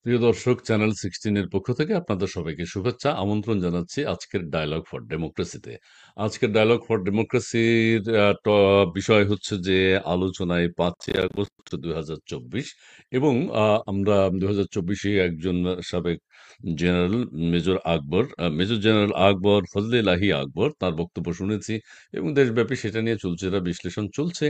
প্রিয় দর্শক, চ্যানেল 16 এর পক্ষ থেকে আপনাদের সবাইকে শুভেচ্ছা, আমন্ত্রণ জানাচ্ছি আজকের ডায়ালগ ফর ডেমোক্রেসিতে। আজকের ডায়ালগ ফর ডেমোক্রেসির বিষয় হচ্ছে যে আলোচনায় 5ই আগস্ট 2024 এবং আমরা 2024-এ একজন সাবেক জেনারেল মেজর জেনারেল আকবর ফজলে লাহি আকবর তার বক্তব্য শুনেছি এবং দেশব্যাপী সেটা নিয়ে চুলচেরা বিশ্লেষণ চলছে।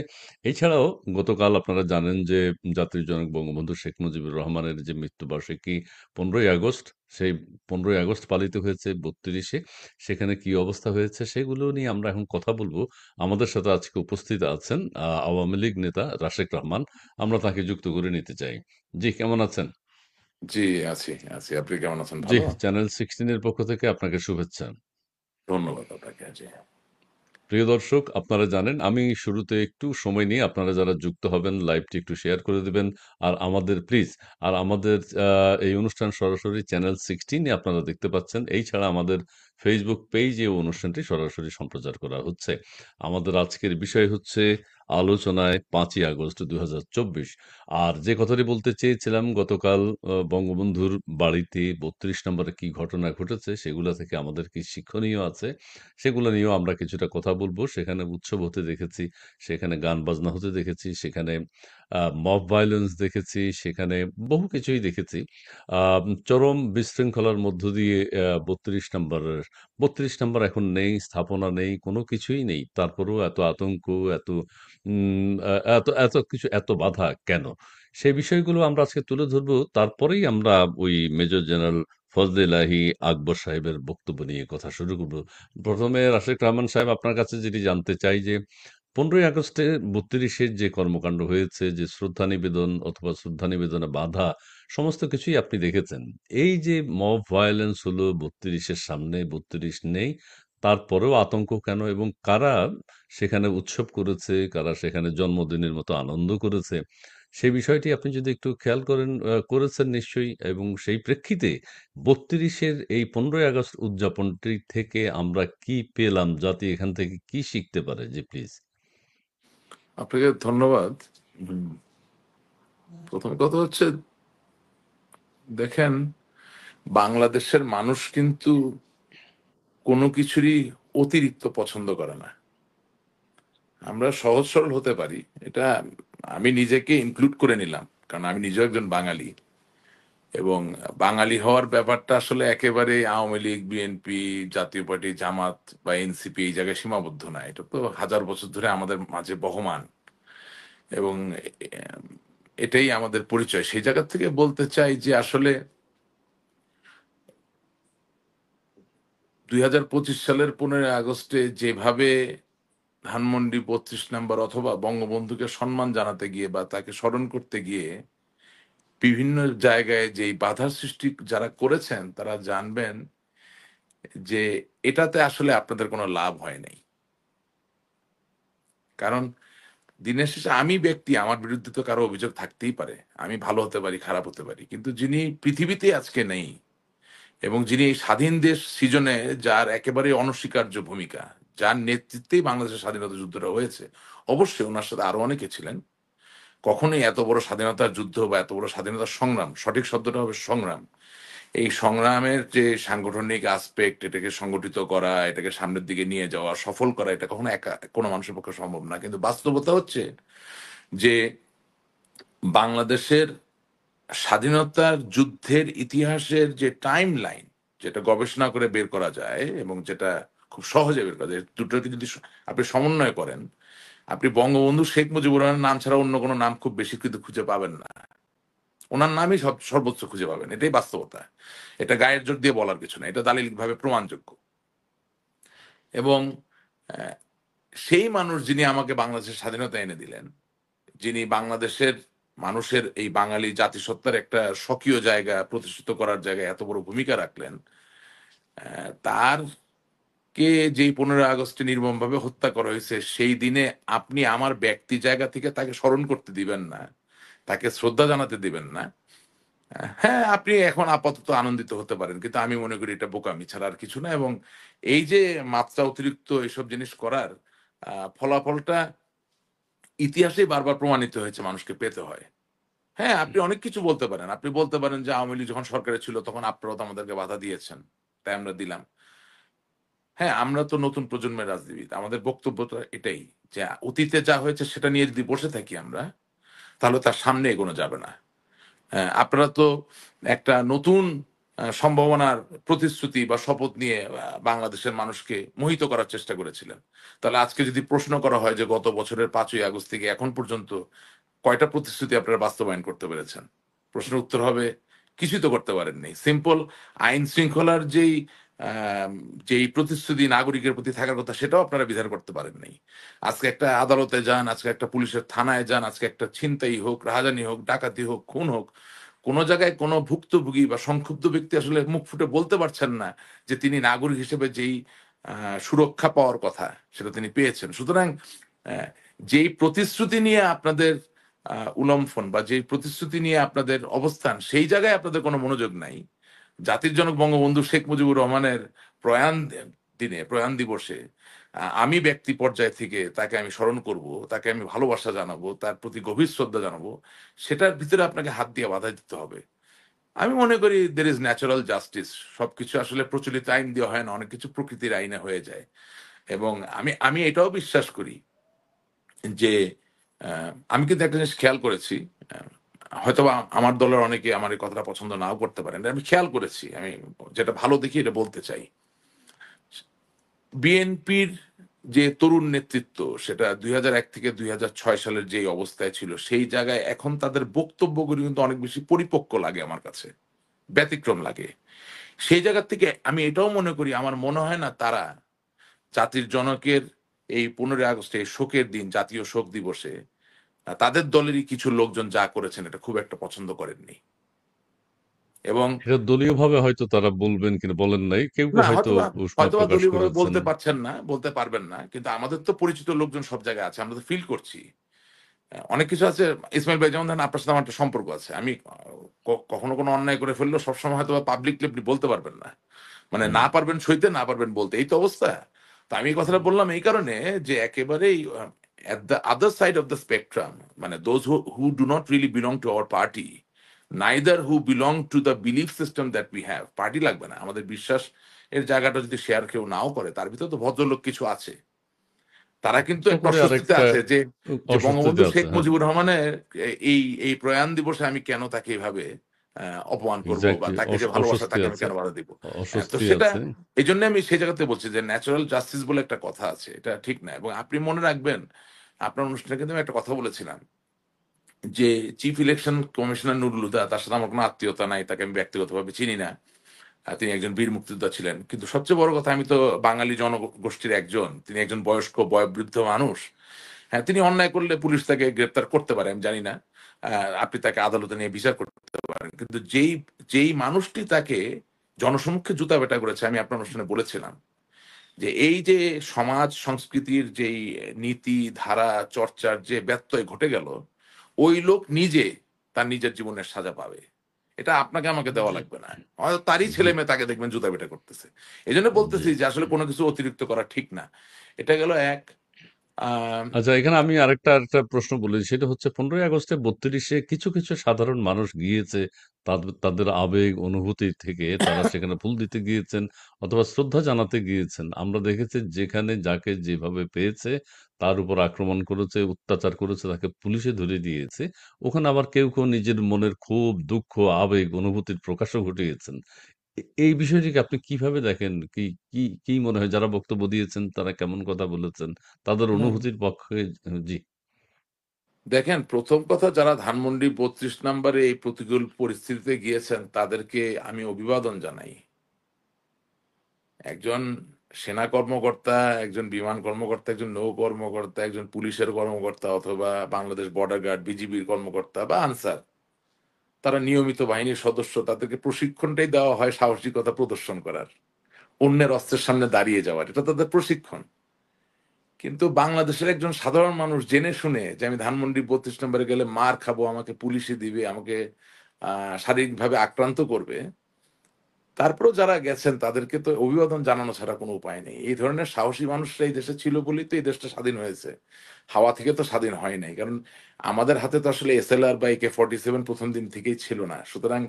এছাড়াও গতকাল আপনারা জানেন যে জাতির জনক বঙ্গবন্ধু শেখ মুজিবুর রহমানের যে মৃত্যুবার্ষিকী 15ই আগস্ট, সেই 15ই আগস্ট পালিত হয়েছে 32-এ। সেখানে কি অবস্থা হয়েছে সেগুলো নিয়ে আমরা এখন কথা বলবো। আমাদের সাথে আজকে উপস্থিত আছেন আওয়ামী লীগ নেতা রাশেক রহমান। আমরা তাকে যুক্ত করে নিতে চাই। জি, কেমন আছেন? জি, আছি, আছি। আপনি কেমন আছেন? জি, ভালো? চ্যানেল 16 এর পক্ষ থেকে আপনাকে শুভেচ্ছা। ধন্যবাদ আপনাকে। জি। প্রিয় দর্শক, আপনারা জানেন আমি শুরুতে একটু সময় নিয়ে আপনারা যারা যুক্ত হবেন লাইভটি একটু শেয়ার করে দিবেন। আর আমাদের প্লিজ, আর আমাদের এই অনুষ্ঠান সরাসরি চ্যানেল 16 এ আপনারা দেখতে পাচ্ছেন। এই ছাড়া আমাদের ফেসবুক পেজে অনুষ্ঠানটি সরাসরি সম্প্রচার করা হচ্ছে। আমাদের আজকের বিষয় হচ্ছে আলোচনায় 5ই আগস্ট 2024। আর যে কথাটি বলতে চেয়েছিলাম, গতকাল বঙ্গবন্ধুর বাড়িতে 32 নম্বরে কি ঘটনা ঘটেছে সেগুলা থেকে আমাদের কি শিক্ষণীয় আছে সেগুলো নিয়েও আমরা কিছুটা কথা বলবো। সেখানে উৎসব হতে দেখেছি, সেখানে গান বাজনা হতে দেখেছি, সেখানে মব ভায়োলেন্স দেখেছি, সেখানে বহু কিছুই দেখেছি। চরম বিশৃঙ্খলার মধ্য দিয়ে 32 নাম্বার এখন নেই, স্থাপনা নেই, কোনো কিছুই নেই। তারপরেও এত আতঙ্ক, এত এত কিছু, এত বাধা কেন? সেই বিষয়গুলো আমরা আজকে তুলে ধরবো। তারপরেই আমরা ওই মেজর জেনারেল ফজলে লাহি আকবর সাহেবের বক্তব্য নিয়ে কথা শুরু করব। প্রথমে রাশেক রহমান সাহেব, আপনার কাছে যেটি জানতে চাই যে 15ই আগস্টে 32-এর যে কর্মকাণ্ড হয়েছে, যে শ্রদ্ধা নিবেদন অথবা শ্রদ্ধা নিবেদনে বাধা, সমস্ত কিছুই আপনি দেখেছেন। এই যে মব ভায়োলেন্স হলো 32-এর সামনে, 32 নেই, তারপরেও আতঙ্ক কেন এবং কারা সেখানে উৎসব করেছে, কারা সেখানে জন্মদিনের মতো আনন্দ করেছে, সেই বিষয়টি আপনি যদি একটু খেয়াল করেন, করেছেন নিশ্চয়ই, এবং সেই প্রেক্ষিতে 32-এর এই 15ই আগস্ট উদযাপনটি থেকে আমরা কি পেলাম? জাতি এখান থেকে কি শিখতে পারে? জি, প্লিজ। আপনাকে ধন্যবাদ। হুম। প্রথম কথা হচ্ছে, দেখেন, বাংলাদেশের মানুষ কিন্তু কোনো কিছুরই অতিরিক্ত পছন্দ করে না। আমরা সহজ সরল হতে পারি। এটা আমি নিজেকে ইনক্লুড করে নিলাম। কারণ আমি নিজেও একজন বাঙালি। এবং বাঙালি হওয়ার ব্যাপারটা আসলে একেবারে আওয়ামী লীগ, বিএনপি, জাতীয় পার্টি, জামাত বা এনসিপি এই জায়গায় সীমাবদ্ধ না। এটা তো হাজার বছর ধরে আমাদের মাঝে বহমান। এবং এ- এটাই আমাদের পরিচয়। সেই জায়গা থেকে বলতে চাই যে আসলে 2025 সালের 15ই আগস্টে যেভাবে ধানমন্ডি 32 নম্বর অথবা বঙ্গবন্ধুকে সম্মান জানাতে গিয়ে বা তাকে স্মরণ করতে গিয়ে বিভিন্ন জায়গায় যেই বাধার সৃষ্টি যারা করেছেন তারা জানবেন যে এটাতে আসলে আপনাদের কোনো লাভ হয় নাই। কারণ দিনের শেষে আমি ব্যক্তি, আমার বিরুদ্ধে তো কারো অভিযোগ থাকতেই পারে। আমি ভালো হতে পারি, খারাপ হতে পারি, কিন্তু যিনি পৃথিবীতে আজকে নেই এবং যিনি এই স্বাধীন দেশ সৃজনে যার একেবারে অনস্বীকার্য ভূমিকা, যার নেতৃত্বেই বাংলাদেশের স্বাধীনতা যুদ্ধটা হয়েছে, অবশ্যই ওনার সাথে আরো অনেকে ছিলেন। কখনোই এত বড় স্বাধীনতার যুদ্ধ বা এত বড় স্বাধীনতার সংগ্রাম, সঠিক শব্দটা হবে সংগ্রাম, এই সংগ্রামের যে সাংগঠনিক আসপেক্ট, এটাকে সংগঠিত করা, এটাকে সামনের দিকে নিয়ে যাওয়া, সফল করা, এটা কখনো একা কোনো মানুষের পক্ষে সম্ভব না। কিন্তু বাস্তবতা হচ্ছে যে বাংলাদেশের স্বাধীনতার যুদ্ধের ইতিহাসের যে টাইম লাইন, যেটা গবেষণা করে বের করা যায় এবং যেটা খুব সহজে বের করা যায়, দুটোকে যদি আপনি সমন্বয় করেন, আপনি বঙ্গবন্ধু শেখ মুজিবুর রহমানের নাম ছাড়া অন্য কোনো নাম খুব বেশি কিন্তু খুঁজে পাবেন না। ওনার নামই সর্বোচ্চ খুঁজে পাবেন। এটাই বাস্তবতা। এটা গায়ের জোর দিয়ে বলার কিছু না, এটা দালিলিকভাবে প্রমাণযোগ্য। এবং আহ, সেই মানুষ যিনি আমাকে বাংলাদেশের স্বাধীনতা এনে দিলেন, যিনি বাংলাদেশের মানুষের এই বাঙালি জাতিসত্তার একটা স্বকীয় জায়গা প্রতিষ্ঠিত করার জায়গায় এত বড় ভূমিকা রাখলেন, তার কে যেই 15ই আগস্টে নির্মমভাবে হত্যা করা হয়েছে, সেই দিনে আপনি আমার ব্যক্তি জায়গা থেকে তাকে স্মরণ করতে দিবেন না, তাকে শ্রদ্ধা জানাতে দিবেন না। হ্যাঁ, আপনি এখন আপাতত আনন্দিত হতে পারেন, কিন্তু আমি মনে করি এটা বোকামি ছাড়া আর কিছু না। এবং এই যে মাত্রা অতিরিক্ত এসব জিনিস করার ফলাফলটা ইতিহাসে বারবার প্রমাণিত হয়েছে, মানুষকে পেতে হয়। হ্যাঁ, আপনি অনেক কিছু বলতে পারেন। আপনি বলতে পারেন যে আওয়ামী লীগ যখন সরকারে ছিল তখন আপনারাও তো আমাদেরকে বাধা দিয়েছেন। তাই আমরা দিলাম। হ্যাঁ, আমরা তো নতুন প্রজন্মের রাজনীতিবিদ। আমাদের বক্তব্যটা এটাই যে অতীতে যা হয়েছে সেটা নিয়ে যদি বসে থাকি আমরা, তাহলে তার সামনে এগোনো যাবে না। আপনারা তো একটা নতুন সম্ভাবনার প্রতিশ্রুতি বা শপথ নিয়ে বাংলাদেশের মানুষকে মোহিত করার চেষ্টা করেছিলেন। তাহলে আজকে যদি প্রশ্ন করা হয় যে গত বছরের ৫ই আগস্ট থেকে এখন পর্যন্ত কয়টা প্রতিশ্রুতি আপনারা বাস্তবায়ন করতে পেরেছেন? প্রশ্নের উত্তর হবে কিছুই তো করতে পারেননি। সিম্পল আইন শৃঙ্খলার আম যেই প্রতিশ্রুতি নাগরিকের প্রতি থাকার কথা সেটাও আপনারা বিধান করতে পারেন নাই। আজকে একটা আদালতে যান, আজকে একটা পুলিশের থানায় যান, আজকে একটা ছিনতাই হোক, রাহাজানি হোক, ডাকাতি হোক, খুন হোক, কোন জায়গায় কোন ভুক্তভোগী বা সংক্ষুব্ধ ব্যক্তি আসলে মুখ ফুটে বলতে পারছেন না যে তিনি নাগরিক হিসেবে যেই সুরক্ষা পাওয়ার কথা সেটা তিনি পেয়েছেন। সুতরাং অ্যা যেই প্রতিশ্রুতি নিয়ে আপনাদের উলম্ফন বা যেই প্রতিশ্রুতি নিয়ে আপনাদের অবস্থান সেই জায়গায় আপনাদের কোনো মনোযোগ নাই। জাতির জনক বঙ্গবন্ধু শেখ মুজিবুর রহমানের প্রয়াণ দিনে, প্রয়াণ দিবসে আমি ব্যক্তি পর্যায় থেকে তাকে আমি স্মরণ করব, তাকে আমি ভালোবাসা জানাবো, তার প্রতি গভীর শ্রদ্ধা জানাবো। সেটার ভিতরে আপনাকে হাত দিয়ে বাধা দিতে হবে। আমি মনে করি there is ন্যাচারাল জাস্টিস। সবকিছু আসলে প্রচলিত আইন দিয়ে হয় না। অনেক কিছু প্রকৃতির আইনে হয়ে যায়। এবং আমি আমি এটাও বিশ্বাস করি যে আমি কিন্তু একটা জিনিস খেয়াল করেছি। আ হয়তোবা আমার দলের অনেকে আমার এই কথাটা পছন্দ নাও করতে পারেন। আমি খেয়াল করেছি। আমি যেটা ভালো দেখি এটা বলতে চাই। বিএনপির যে তরুণ নেতৃত্ব সেটা ২০০১ থেকে ২০০৬ সালের যেই অবস্থায় ছিল সেই জায়গায় এখন তাদের বক্তব্যগুলো কিন্তু অনেক বেশি পরিপক্ক লাগে আমার কাছে। ব্যতিক্রম লাগে। সেই জায়গা থেকে আমি এটাও মনে করি আমার মনে হয় না তারা জাতির জনকের এই ১৫ই আগস্টে এই শোকের দিন জাতীয় শোক দিবসে তাদের দলেরই কিছু লোকজন যা করেছেন এটা খুব একটা পছন্দ করেননি। এবং এটা দলীয়ভাবে হয়তো তারা বলবেন কিনা বলেন নাই। কেউ, কেউ না হয়তো হয়তোবা উষ্মা হয়তোবা প্রকাশ দলীয়ভাবে করেছেন। বলতে পারছেন না, বলতে পারবেন না। কিন্তু আমাদের তো পরিচিত লোকজন সব জায়গায় আছে। আমরা তো ফিল করছি। অনেক কিছু আছে ইসমাইল ভাই যেমন ধরেন আপনার সাথে আমার একটা সম্পর্ক আছে। আমি কখনো কোনো অন্যায় করে ফেললেও সবসময় হয়তোবা পাবলিকলি আপনি বলতে পারবেন না। মানে হুম। না পারবেন সইতে, না পারবেন বলতে। এই তো অবস্থা। তো আমি এই কথাটা বললাম এই কারণে যে একেবারেই at the other side of the spectrum মানে those who do not really belong to our party, neither who belong to the belief system that we have. Party লাগবে না। আমাদের বিশ্বাস এর জায়গাটা যদি শেয়ার কেউ নাও করে তার ভিতরে তো ভদ্রলোক কিছু আছে। তারা কিন্তু একটা একটা করে অস্বস্তিতে আরেকটা আছে যে, যে অস্বস্তিতে বঙ্গবন্ধু আছে। শেখ হ্যাঁ, মুজিবুর রহমানের এই এই প্রয়াণ দিবসে আমি কেন তাকে এভাবে অপমান করব বা এক্সাক্টলি তাকে যে ভালোবাসা অস্বস্তি তাকে আমি আছে। কেন বাধা দিব। হ্যাঁ, তো অস্বস্তি সেটা আছে। এইজন্য আমি সেই জায়গাতে বলছি যে ন্যাচারাল জাস্টিস বলে একটা কথা আছে। এটা ঠিক না। এবং আপনি মনে রাখবেন আপনার অনুষ্ঠানে কিন্তু আমি একটা কথা বলেছিলাম যে chief election commissioner Nurul Huda তার সাথে আমার কোনো আত্মীয়তা নাই। তাকে আমি ব্যক্তিগতভাবে চিনি না। তিনি একজন বীর মুক্তিযোদ্ধা ছিলেন। কিন্তু সবচেয়ে বড় কথা আমি তো বাঙালি জনগোষ্ঠীর একজন। তিনি একজন বয়স্ক বয়োবৃদ্ধ মানুষ। হ্যাঁ, তিনি অন্যায় করলে পুলিশ তাকে গ্রেপ্তার করতে পারে আমি জানি না। আপনি তাকে আদালতে নিয়ে বিচার করতে পারেন। কিন্তু যেই মানুষটি তাকে জনসমক্ষে জুতা পেটা করেছে আমি আপনার অনুষ্ঠানে বলেছিলাম যে এই যে সমাজ সংস্কৃতির যেই নীতি, ধারা, চর্চার যে ব্যত্যয় ঘটে গেল, ওই লোক নিজে তার নিজের জীবনের সাজা পাবে। এটা আপনাকে আমাকে দেওয়া জি, লাগবে না। হয়তো তারই জি। ছেলে-মেয়ে তাকে দেখবেন জুতা পেটা করতেছে। এজন্য জি। বলতেছি যে আসলে কোন কিছু অতিরিক্ত করা ঠিক না। এটা গেল এক। আ আচ্ছা, এখানে আমি আরেকটা প্রশ্ন বলি, সেটা হচ্ছে 15ই আগস্টে ৩২-এ কিছু, কিছু সাধারণ মানুষ গিয়েছে। তাদের আবেগ অনুভূতি থেকে তারা সেখানে ফুল দিতে গিয়েছেন অথবা শ্রদ্ধা জানাতে গিয়েছেন। আমরা দেখেছি যেখানে যাকে যেভাবে পেয়েছে তার উপর আক্রমণ করেছে, অত্যাচার করেছে, তাকে পুলিশে ধরে দিয়েছে। ওখানে আবার কেউ, কেউ নিজের মনের ক্ষোভ, দুঃখ, আবেগ, অনুভূতির প্রকাশও ঘটিয়েছেন। এই বিষয়টিকে আপনি কিভাবে দেখেন? কি কি কি মনে হয় যারা বক্তব্য দিয়েছেন তারা কেমন কথা বলেছেন? তাদের হুম। অনুভূতির পক্ষে জি, দেখেন ১ম কথা যারা ধানমন্ডি ৩২ নম্বরে এই প্রতিকূল পরিস্থিতিতে গিয়েছেন তাদেরকে আমি অভিবাদন জানাই। একজন সেনা কর্মকর্তা, একজন বিমান কর্মকর্তা, একজন নৌ কর্মকর্তা, একজন পুলিশের কর্মকর্তা অথবা বাংলাদেশ বর্ডার গার্ড, বিজিবির কর্মকর্তা বা আনসার, তারা নিয়মিত বাহিনীর সদস্য। তাদেরকে প্রশিক্ষণটাই দেওয়া হয় সাহসিকতা প্রদর্শন করার। অন্যের অস্ত্রের সামনে দাঁড়িয়ে যাওয়ার। এটা তাদের প্রশিক্ষণ। কিন্তু বাংলাদেশের একজন সাধারণ মানুষ জেনে শুনে যে আমি ধানমন্ডি ৩২ নম্বরে গেলে মার খাবো, আমাকে পুলিশে দিবে, আমাকে শারীরিকভাবে আক্রান্ত করবে। তারপরেও যারা গেছেন তাদেরকে তো অভিবাদন জানানো ছাড়া কোনো উপায় নেই। এই ধরনের সাহসী মানুষরা এই দেশে ছিল বলেই তো এই দেশটা স্বাধীন হয়েছে। হাওয়া থেকে তো স্বাধীন হয় নাই। কারণ আমাদের হাতে তো আসলে এসএলআর বা AK-47 প্রথম দিন থেকেই ছিল না। সুতরাং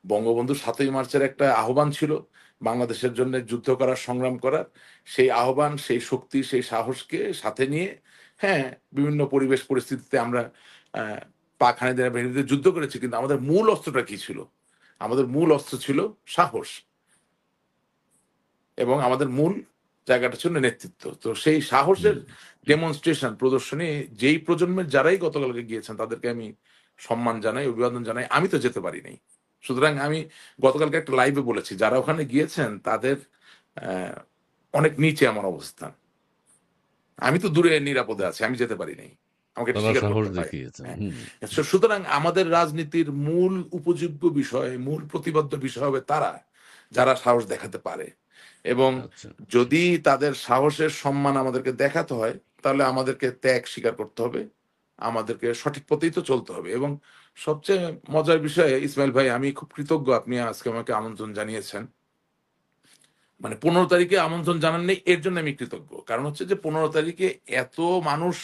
বঙ্গবন্ধুর ৭ই মার্চের একটা আহ্বান ছিল বাংলাদেশের জন্য যুদ্ধ করার, সংগ্রাম করার। সেই আহ্বান, সেই শক্তি, সেই সাহসকে সাথে নিয়ে হ্যাঁ, বিভিন্ন পরিবেশ পরিস্থিতিতে আমরা আ পাক হানাদার বাহিনীতে যুদ্ধ করেছি। কিন্তু আমাদের মূল অস্ত্রটা কি ছিল? আমাদের মূল অস্ত্র ছিল সাহস। এবং আমাদের মূল জায়গাটা ছিল নেতৃত্ব। তো সেই সাহসের হুম, ডেমনস্ট্রেশন প্রদর্শনী যেই প্রজন্মের যারাই গতকালকে গিয়েছেন তাদেরকে আমি সম্মান জানাই, অভিবাদন জানাই। আমি তো যেতে পারি নাই। সুতরাং আমি গতকালকে একটা লাইভে বলেছি যারা ওখানে গিয়েছেন তাদের অনেক নিচে আমার অবস্থান। আমি তো দূরে নিরাপদে আছি। আমি যেতে পারি নাই। আমাকে এটা তারা স্বীকার সাহস করতে হয়। দেখিয়েছেন। হ্যাঁ। হুম, সুতরাং আমাদের রাজনীতির মূল উপযোগ্য বিষয়, মূল প্রতিপাদ্য বিষয় হবে তারা, যারা সাহস দেখাতে পারে। এবং আচ্ছা। যদি তাদের সাহসের সম্মান আমাদেরকে দেখাতে হয়, তাহলে আমাদেরকে ত্যাগ স্বীকার করতে হবে। আমাদেরকে সঠিক পথেই তো চলতে হবে। এবং সবচেয়ে মজার বিষয় ইসমাইল ভাই আমি খুব কৃতজ্ঞ আপনি আজকে আমাকে আমন্ত্রণ জানিয়েছেন। মানে ১৫ তারিখে আমন্ত্রণ জানান নাই এর জন্য আমি কৃতজ্ঞ। কারণ হচ্ছে যে ১৫ তারিখে এত মানুষ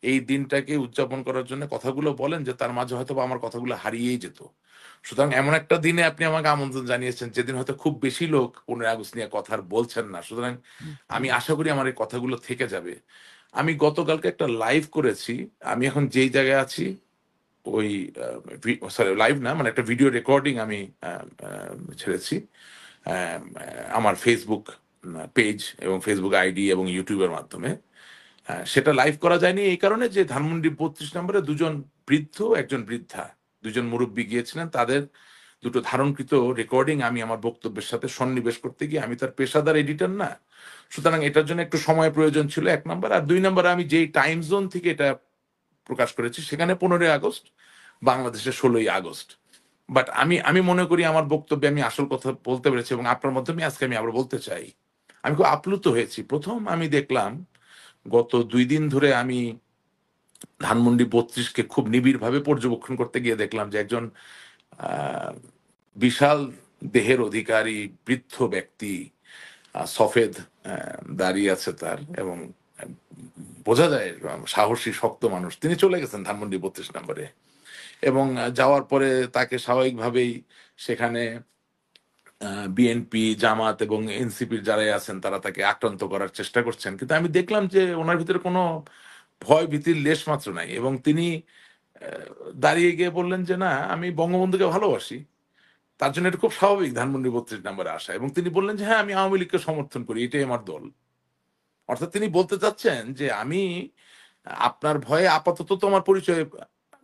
এই দিনটাকে উদযাপন করার জন্য কথাগুলো বলেন যে তার মাঝে হয়তোবা আমার কথাগুলো হারিয়েই যেত। সুতরাং এমন একটা দিনে আপনি আমাকে আমন্ত্রণ জানিয়েছেন যেদিন হয়তো খুব বেশি লোক ১৫ই আগস্ট নিয়ে কথা আর বলছেন না। সুতরাং হুম, আমি হুম। আশা করি আমার এই কথাগুলো থেকে যাবে। আমি গতকালকে একটা লাইভ করেছি। আমি এখন যেই জায়গায় আছি ওই আ সরি লাইভ না মানে একটা ভিডিও রেকর্ডিং আমি আ আ ছেড়েছি। আমার ফেসবুক পেজ এবং ফেসবুক আইডি এবং ইউটিউবের মাধ্যমে। সেটা লাইভ করা যায়নি এই কারণে যে ধানমন্ডি ৩২ নম্বরে ২ জন বৃদ্ধ, ১ জন বৃদ্ধা, ২ জন মুরুব্বি গিয়েছিলেন। তাদের দুটো ধারণকৃত রেকর্ডিং আমি আমার বক্তব্যের সাথে সন্নিবেশ করতে গিয়ে আমি তার পেশাদার এডিটর না। সুতরাং এটার জন্য একটু সময় প্রয়োজন ছিল ১ নাম্বার। আর ২ নাম্বার আমি যেই টাইম জোন থেকে এটা প্রকাশ করেছি সেখানে ১৫ই আগস্ট, বাংলাদেশে ১৬ই আগস্ট। বাট আমি আমি মনে করি আমার বক্তব্যে আমি আসল কথা বলতে পেরেছি এবং আপনার মাধ্যমে আজকে আমি আবার বলতে চাই। আমি খুব আপ্লুত হয়েছি। ১ম আমি দেখলাম গত ২ দিন ধরে আমি ধানমন্ডি ৩২ কে খুব নিবিড়ভাবে পর্যবেক্ষণ করতে গিয়ে দেখলাম যে একজন আ বিশাল দেহের অধিকারী বৃদ্ধ ব্যক্তি সফেদ আ দাড়ি আছে তার এবং আ বোঝা যায় সাহসী শক্ত মানুষ। তিনি চলে গেছেন ধানমন্ডি ৩২ নম্বরে। এবং যাওয়ার পরে তাকে স্বাভাবিকভাবেই সেখানে বিএনপি, জামাত এবং এনসিপির যারাই আছেন তারা তাকে আক্রান্ত করার চেষ্টা করছেন। কিন্তু আমি দেখলাম যে উনার ভিতরে কোনো ভয় ভীতির লেশমাত্র নাই এবং তিনি অ্যা দাঁড়িয়ে গিয়ে বললেন যে, "না, আমি বঙ্গবন্ধুকে ভালোবাসি। তার জন্য এটা খুব স্বাভাবিক ধানমন্ডি ৩২ নম্বরে আসা।" এবং তিনি বললেন যে, "হ্যাঁ, আমি আওয়ামী লীগকে সমর্থন করি। এটাই আমার দল।" অর্থাৎ তিনি বলতে চাচ্ছেন যে, "আমি আপনার ভয়ে আপাতত তো আমার পরিচয়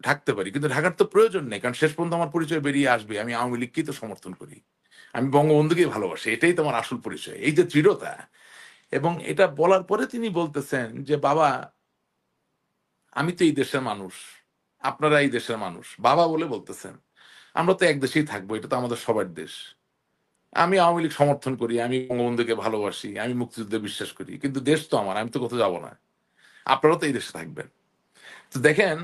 ঢাকতে পারি। কিন্তু ঢাকার তো প্রয়োজন নেই। কারণ শেষ পর্যন্ত আমার পরিচয় বেরিয়ে আসবে। আমি আওয়ামী লীগকেই তো সমর্থন করি। আমি বঙ্গবন্ধুকেই ভালোবাসি। এটাই তো আমার আসল পরিচয়।" এই যে দৃঢ়তা এবং এটা বলার পরে তিনি বলতেছেন যে, "বাবা, আমি তো এই দেশের মানুষ। আপনারা এই দেশের মানুষ।" বাবা বলে বলতেছেন। "আমরা তো এক দেশেই থাকবো। এটা তো আমাদের সবার দেশ। আমি আওয়ামী লীগ সমর্থন করি। আমি বঙ্গবন্ধুকে ভালোবাসি। আমি মুক্তিযুদ্ধে বিশ্বাস করি। কিন্তু দেশ তো আমার। আমি তো কোথাও যাব না। আপনারাও তো এই দেশে থাকবেন।" তো দেখেন,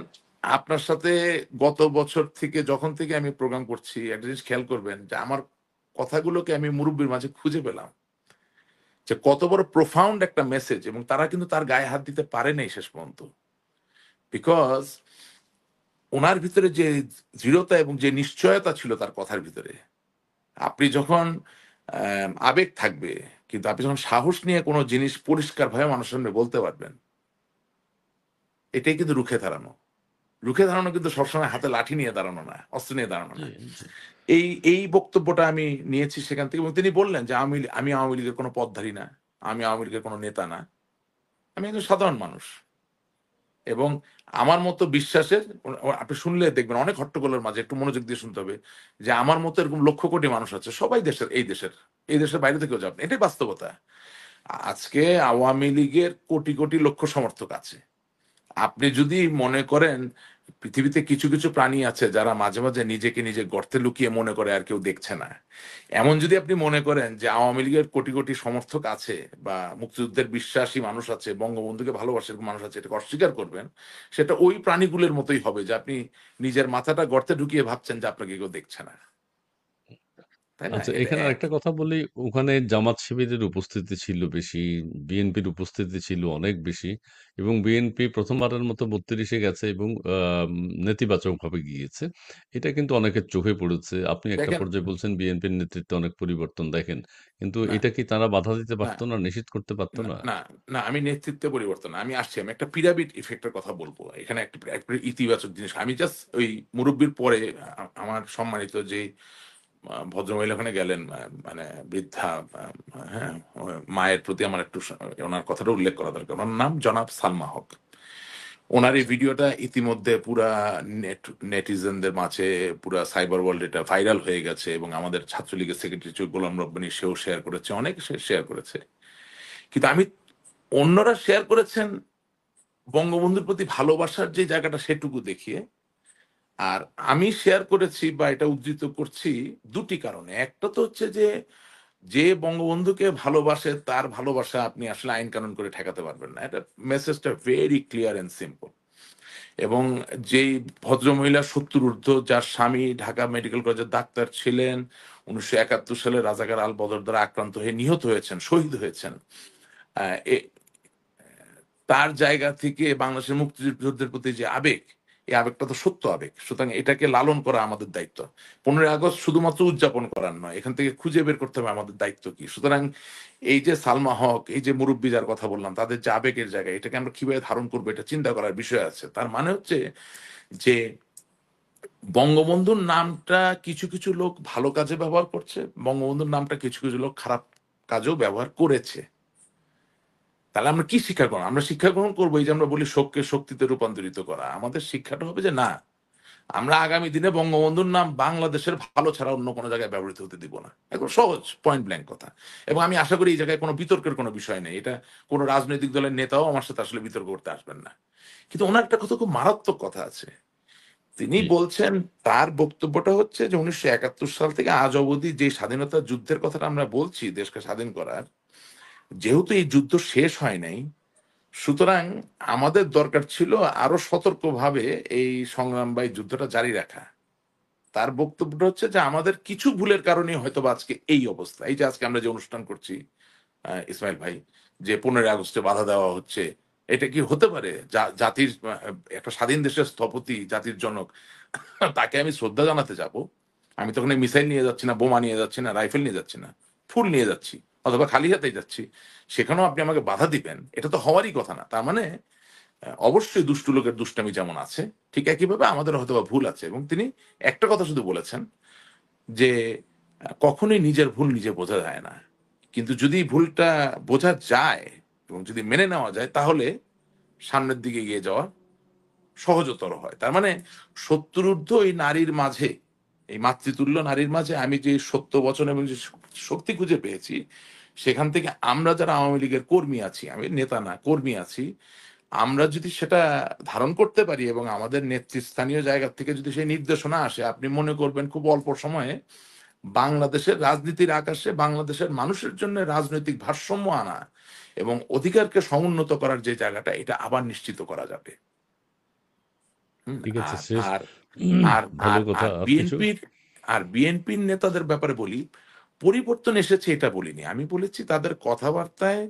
আপনার সাথে গত বছর থেকে যখন থেকে আমি প্রোগ্রাম করছি, একটা জিনিস খেয়াল করবেন যে আমার কথাগুলোকে আমি মুরুব্বির মাঝে খুঁজে পেলাম। যে কত বড় প্রোফাউন্ড একটা মেসেজ এবং তারা কিন্তু তার গায়ে হাত দিতে পারে নাই শেষ পর্যন্ত। বিকজ উনার ভিতরে যে দৃঢ়তা এবং যে নিশ্চয়তা ছিল তার কথার ভিতরে। আপনি যখন আবেগ থাকবে, কিন্তু আপনি যখন সাহস নিয়ে কোন জিনিস পরিষ্কারভাবে মানুষের সামনে বলতে পারবেন, এটাই কিন্তু রুখে দাঁড়ানো। রুখে দাঁড়ানো কিন্তু সবসময় হাতে লাঠি নিয়ে দাঁড়ানো না, অস্ত্র নিয়ে দাঁড়ানো জি, না। জি। এই বক্তব্যটা আমি নিয়েছি সেখান থেকে এবং তিনি বললেন যে, আমি আওয়ামী লীগের কোন পদধারী না। আমি আওয়ামী লীগের কোন নেতা না। আমি একজন সাধারণ মানুষ। এবং আমার মতো বিশ্বাসের আপনি শুনলে দেখবেন অনেক হট্টগোলের মাঝে একটু মনোযোগ দিয়ে শুনতে হবে যে আমার মতো এরকম লক্ষ কোটি মানুষ আছে। সবাই এই দেশের বাইরে থেকেও যাবেন। এটাই বাস্তবতা। আজকে আওয়ামী লীগের কোটি, কোটি লক্ষ সমর্থক আছে। আপনি যদি মনে করেন পৃথিবীতে কিছু প্রাণী আছে যারা মাঝে মাঝে নিজেকে নিজে গর্তে লুকিয়ে মনে করে আর কেউ দেখছে না। এমন যদি আপনি মনে করেন যে আওয়ামী লীগের কোটি সমর্থক আছে বা মুক্তিযুদ্ধের বিশ্বাসী মানুষ আছে, বঙ্গবন্ধুকে ভালোবাসে এরকম মানুষ আছে এটাকে অস্বীকার করবেন, সেটা ওই প্রাণীগুলোর মতোই হবে যে আপনি নিজের মাথাটা গর্তে ঢুকিয়ে ভাবছেন যে আপনাকে কেউ দেখছে না। তাই না? আচ্ছা, এটা এখানে এক। আরেকটা কথা বলি। ওখানে জামাত শিবিরের উপস্থিতি ছিল বেশি, বিএনপির উপস্থিতি ছিল অনেক বেশি, এবং বিএনপি প্রথমবারের মতো ৩২-এ গেছে এবং নেতিবাচকভাবে গিয়েছে। এটা কিন্তু অনেকের চোখে পড়েছে। আপনি একটা দেখেন, পর্যায়ে বলছেন বিএনপির নেতৃত্বে অনেক পরিবর্তন দেখেন। কিন্তু না এটা কি তারা বাধা দিতে না পারত না, নিষিদ্ধ করতে পারত না না? না না, আমি নেতৃত্বে পরিবর্তন না। আমি আসছি, আমি একটা পিরামিড ইফেক্টের কথা বলবো এখানে, একটা ইতিবাচক জিনিস। আমি জাস্ট ওই মুরব্বির পরে আমার সম্মানিত যে ভদ্রমহিলা ওখানে গেলেন, মানে বৃদ্ধা, হ্যাঁ, মায়ের প্রতি আমার একটু ওনার কথাটা উল্লেখ করা দরকার। ওনার নাম জনাব সালমা হক। ওনার এই আচ্ছা, ভিডিওটা ইতিমধ্যে পুরা নেটিজেনদের মাঝে, পুরা সাইবার ওয়ার্ল্ড এটা ভাইরাল হয়ে গেছে, এবং আমাদের ছাত্রলীগের সেক্রেটারি গোলাম রব্বানী সেও শেয়ার করেছে, অনেক শেয়ার করেছে। কিন্তু আমি, অন্যরা শেয়ার করেছেন বঙ্গবন্ধুর প্রতি ভালোবাসার যে জায়গাটা সেটুকু দেখিয়ে, আর আমি শেয়ার করেছি বা এটা উদ্ধৃত করছি দুটি কারণে। একটা তো হচ্ছে যে, যে বঙ্গবন্ধুকে ভালোবাসে তার ভালোবাসা আপনি আসলে আইন কানুন করে ঠেকাতে পারবেন না। এটা মেসেজটা ভেরি ক্লিয়ার এন্ড সিম্পল। এবং যেই ভদ্রমহিলা ৭০ ঊর্ধ্ব, যার স্বামী ঢাকা মেডিকেল কলেজের ডাক্তার ছিলেন, ১৯৭১ সালে রাজাকার আল বদর দ্বারা আক্রান্ত হয়ে নিহত হয়েছেন, শহীদ হয়েছেন, তার জায়গা থেকে বাংলাদেশের মুক্তিযুদ্ধের প্রতি যে আবেগ, এই আবেগটা তো সত্য আবেগ। সুতরাং এটাকে লালন করা আমাদের দায়িত্ব। 15ই আগস্ট শুধুমাত্র উদযাপন করার নয়, এখান থেকে খুঁজে বের করতে হবে আমাদের দায়িত্ব কি। সুতরাং এই যে সালমা হক, এই যে মুরব্বী যার কথা বললাম, তাদের যে আবেগের জায়গা, এটাকে আমরা কিভাবে ধারণ করবো, এটা চিন্তা করার বিষয় আছে। তার মানে হচ্ছে যে, বঙ্গবন্ধুর নামটা কিছু কিছু লোক ভালো কাজে ব্যবহার করছে, বঙ্গবন্ধুর নামটা কিছু কিছু লোক খারাপ কাজেও ব্যবহার করেছে। তাহলে আমরা কি শিক্ষা গ্রহণ, আমরা শিক্ষা গ্রহণ করবো এই যে আমরা বলি শোককে শক্তিতে রূপান্তরিত করা। আমাদের শিক্ষাটা হবে যে না, আমরা আগামী দিনে বঙ্গবন্ধুর নাম বাংলাদেশের ভালো ছাড়া অন্য কোনো জায়গায় ব্যবহৃত হতে দিব না। একদম সহজ পয়েন্ট ব্ল্যাঙ্ক কথা। এবং আমি আশা করি এই জায়গায় কোনো বিতর্কের কোনো বিষয় নেই। এটা কোনো রাজনৈতিক দলের নেতাও আমার সাথে আসলে বিতর্ক করতে আসবেন না। কিন্তু ওনার একটা কথা, খুব মারাত্মক কথা আছে। তিনি জি, বলছেন, তার বক্তব্যটা হচ্ছে যে ১৯৭১ সাল থেকে আজ অবধি যে স্বাধীনতা যুদ্ধের কথাটা আমরা বলছি দেশকে স্বাধীন করার, যেহেতু এই যুদ্ধ শেষ হয় নাই, সুতরাং আমাদের দরকার ছিল আরো সতর্কভাবে এই সংগ্রাম বা এই যুদ্ধটা জারি রাখা। তার বক্তব্যটা হচ্ছে যে আমাদের কিছু ভুলের কারণে হয়তো বা আজকে এই অবস্থা। এই যে আজকে আমরা যে অনুষ্ঠান করছি, ইসমাইল ভাই, যে 15ই আগস্টে বাধা দেওয়া হচ্ছে, এটা কি হতে পারে? জাতির একটা স্বাধীন দেশের স্থপতি, জাতির জনক, তাকে আমি শ্রদ্ধা জানাতে যাব, আমি তখন মিসাইল নিয়ে যাচ্ছি না, বোমা নিয়ে যাচ্ছি না, রাইফেল নিয়ে যাচ্ছি না, ফুল নিয়ে যাচ্ছি, অথবা খালি হাতেই যাচ্ছি, সেখানেও আপনি আমাকে বাধা দিবেন, এটা তো হওয়ারই কথা না। তার মানে অবশ্যই দুষ্টু লোকের দুষ্টামি যেমন আছে, ঠিক একইভাবে আমাদের হয়তো বা ভুল আছে। এবং তিনি একটা কথা শুধু বলেছেন যে, কখনোই নিজের ভুল নিজে বোঝা যায় না, কিন্তু যদি ভুলটা বোঝা যায় এবং যদি মেনে নেওয়া যায়, তাহলে সামনের দিকে এগিয়ে যাওয়া সহজতর হয়। তার মানে ৭০ ঊর্ধ্ব এই নারীর মাঝে, এই মাতৃতুল্য নারীর মাঝে আমি যে সত্য বচন এবং যে শক্তি খুঁজে পেয়েছি, সেখান থেকে আমরা যারা আওয়ামী লীগের কর্মী আছি, আমি নেতা না, কর্মী আছি, আমরা যদি সেটা ধারণ করতে পারি এবং আমাদের নেতৃস্থানীয় জায়গা থেকে যদি সেই নির্দেশনা আসে, আপনি মনে করবেন খুব অল্প সময়ে বাংলাদেশের রাজনীতির আকাশে বাংলাদেশের মানুষের জন্য রাজনৈতিক ভারসাম্য আনা এবং অধিকারকে সমুন্নত করার যে জায়গাটা, এটা আবার নিশ্চিত করা যাবে। হুম, ঠিক আছে, আর শেষ। আর আর ভালো আর কথা। আর আর কিছু? বিএনপির নেতাদের ব্যাপারে বলি, পরিবর্তন এসেছে এটা বলিনি। আমি বলেছি তাদের কথাবার্তায়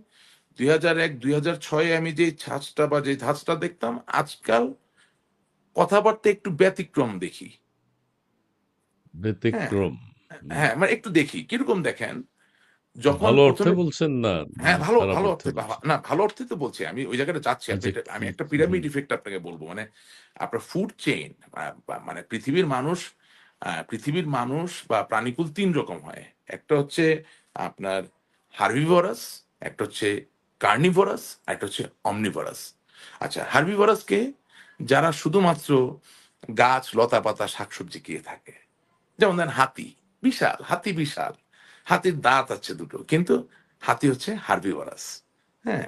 ২০০১ ২০০৬ আমি যে ছাঁচটা বা যে ধাঁচটা দেখতাম, আজকাল কথাবার্তা একটু ব্যতিক্রম দেখি। হ্যাঁ, ব্যতিক্রম? হ্যাঁ, মানে একটু দেখি। কিরকম দেখেন? যখন ভালো অর্থে ১ম এ, বলছেন না, হ্যাঁ, ভালো, খারাপ ভালো অর্থে অর্থে, বলছেন? না ভালো অর্থেই তো বলছি। আমি ওই জায়গাটা যাচ্ছি। আপনি আচ্ছা, এটা, আমি কি? একটা হুম, পিরামিড ইফেক্ট আপনাকে বলব। মানে আপনার ফুড চেইন, মানে পৃথিবীর মানুষ বা প্রাণীকুল ৩ রকম হয়। একটা হচ্ছে আপনার হার্বিভরাস, একটা হচ্ছে কার্নিভরাস, একটা হচ্ছে অমনিভরাস। আচ্ছা, হার্বিভরাস কে? যারা শুধুমাত্র গাছ, লতা-পাতা, শাকসবজি খেয়ে থাকে। যেমন ধরেন হাতি, বিশাল, হাতি বিশাল। হাতির দাঁত আছে ২ টো। কিন্তু হাতি হচ্ছে হার্বিভরাস। হ্যাঁ?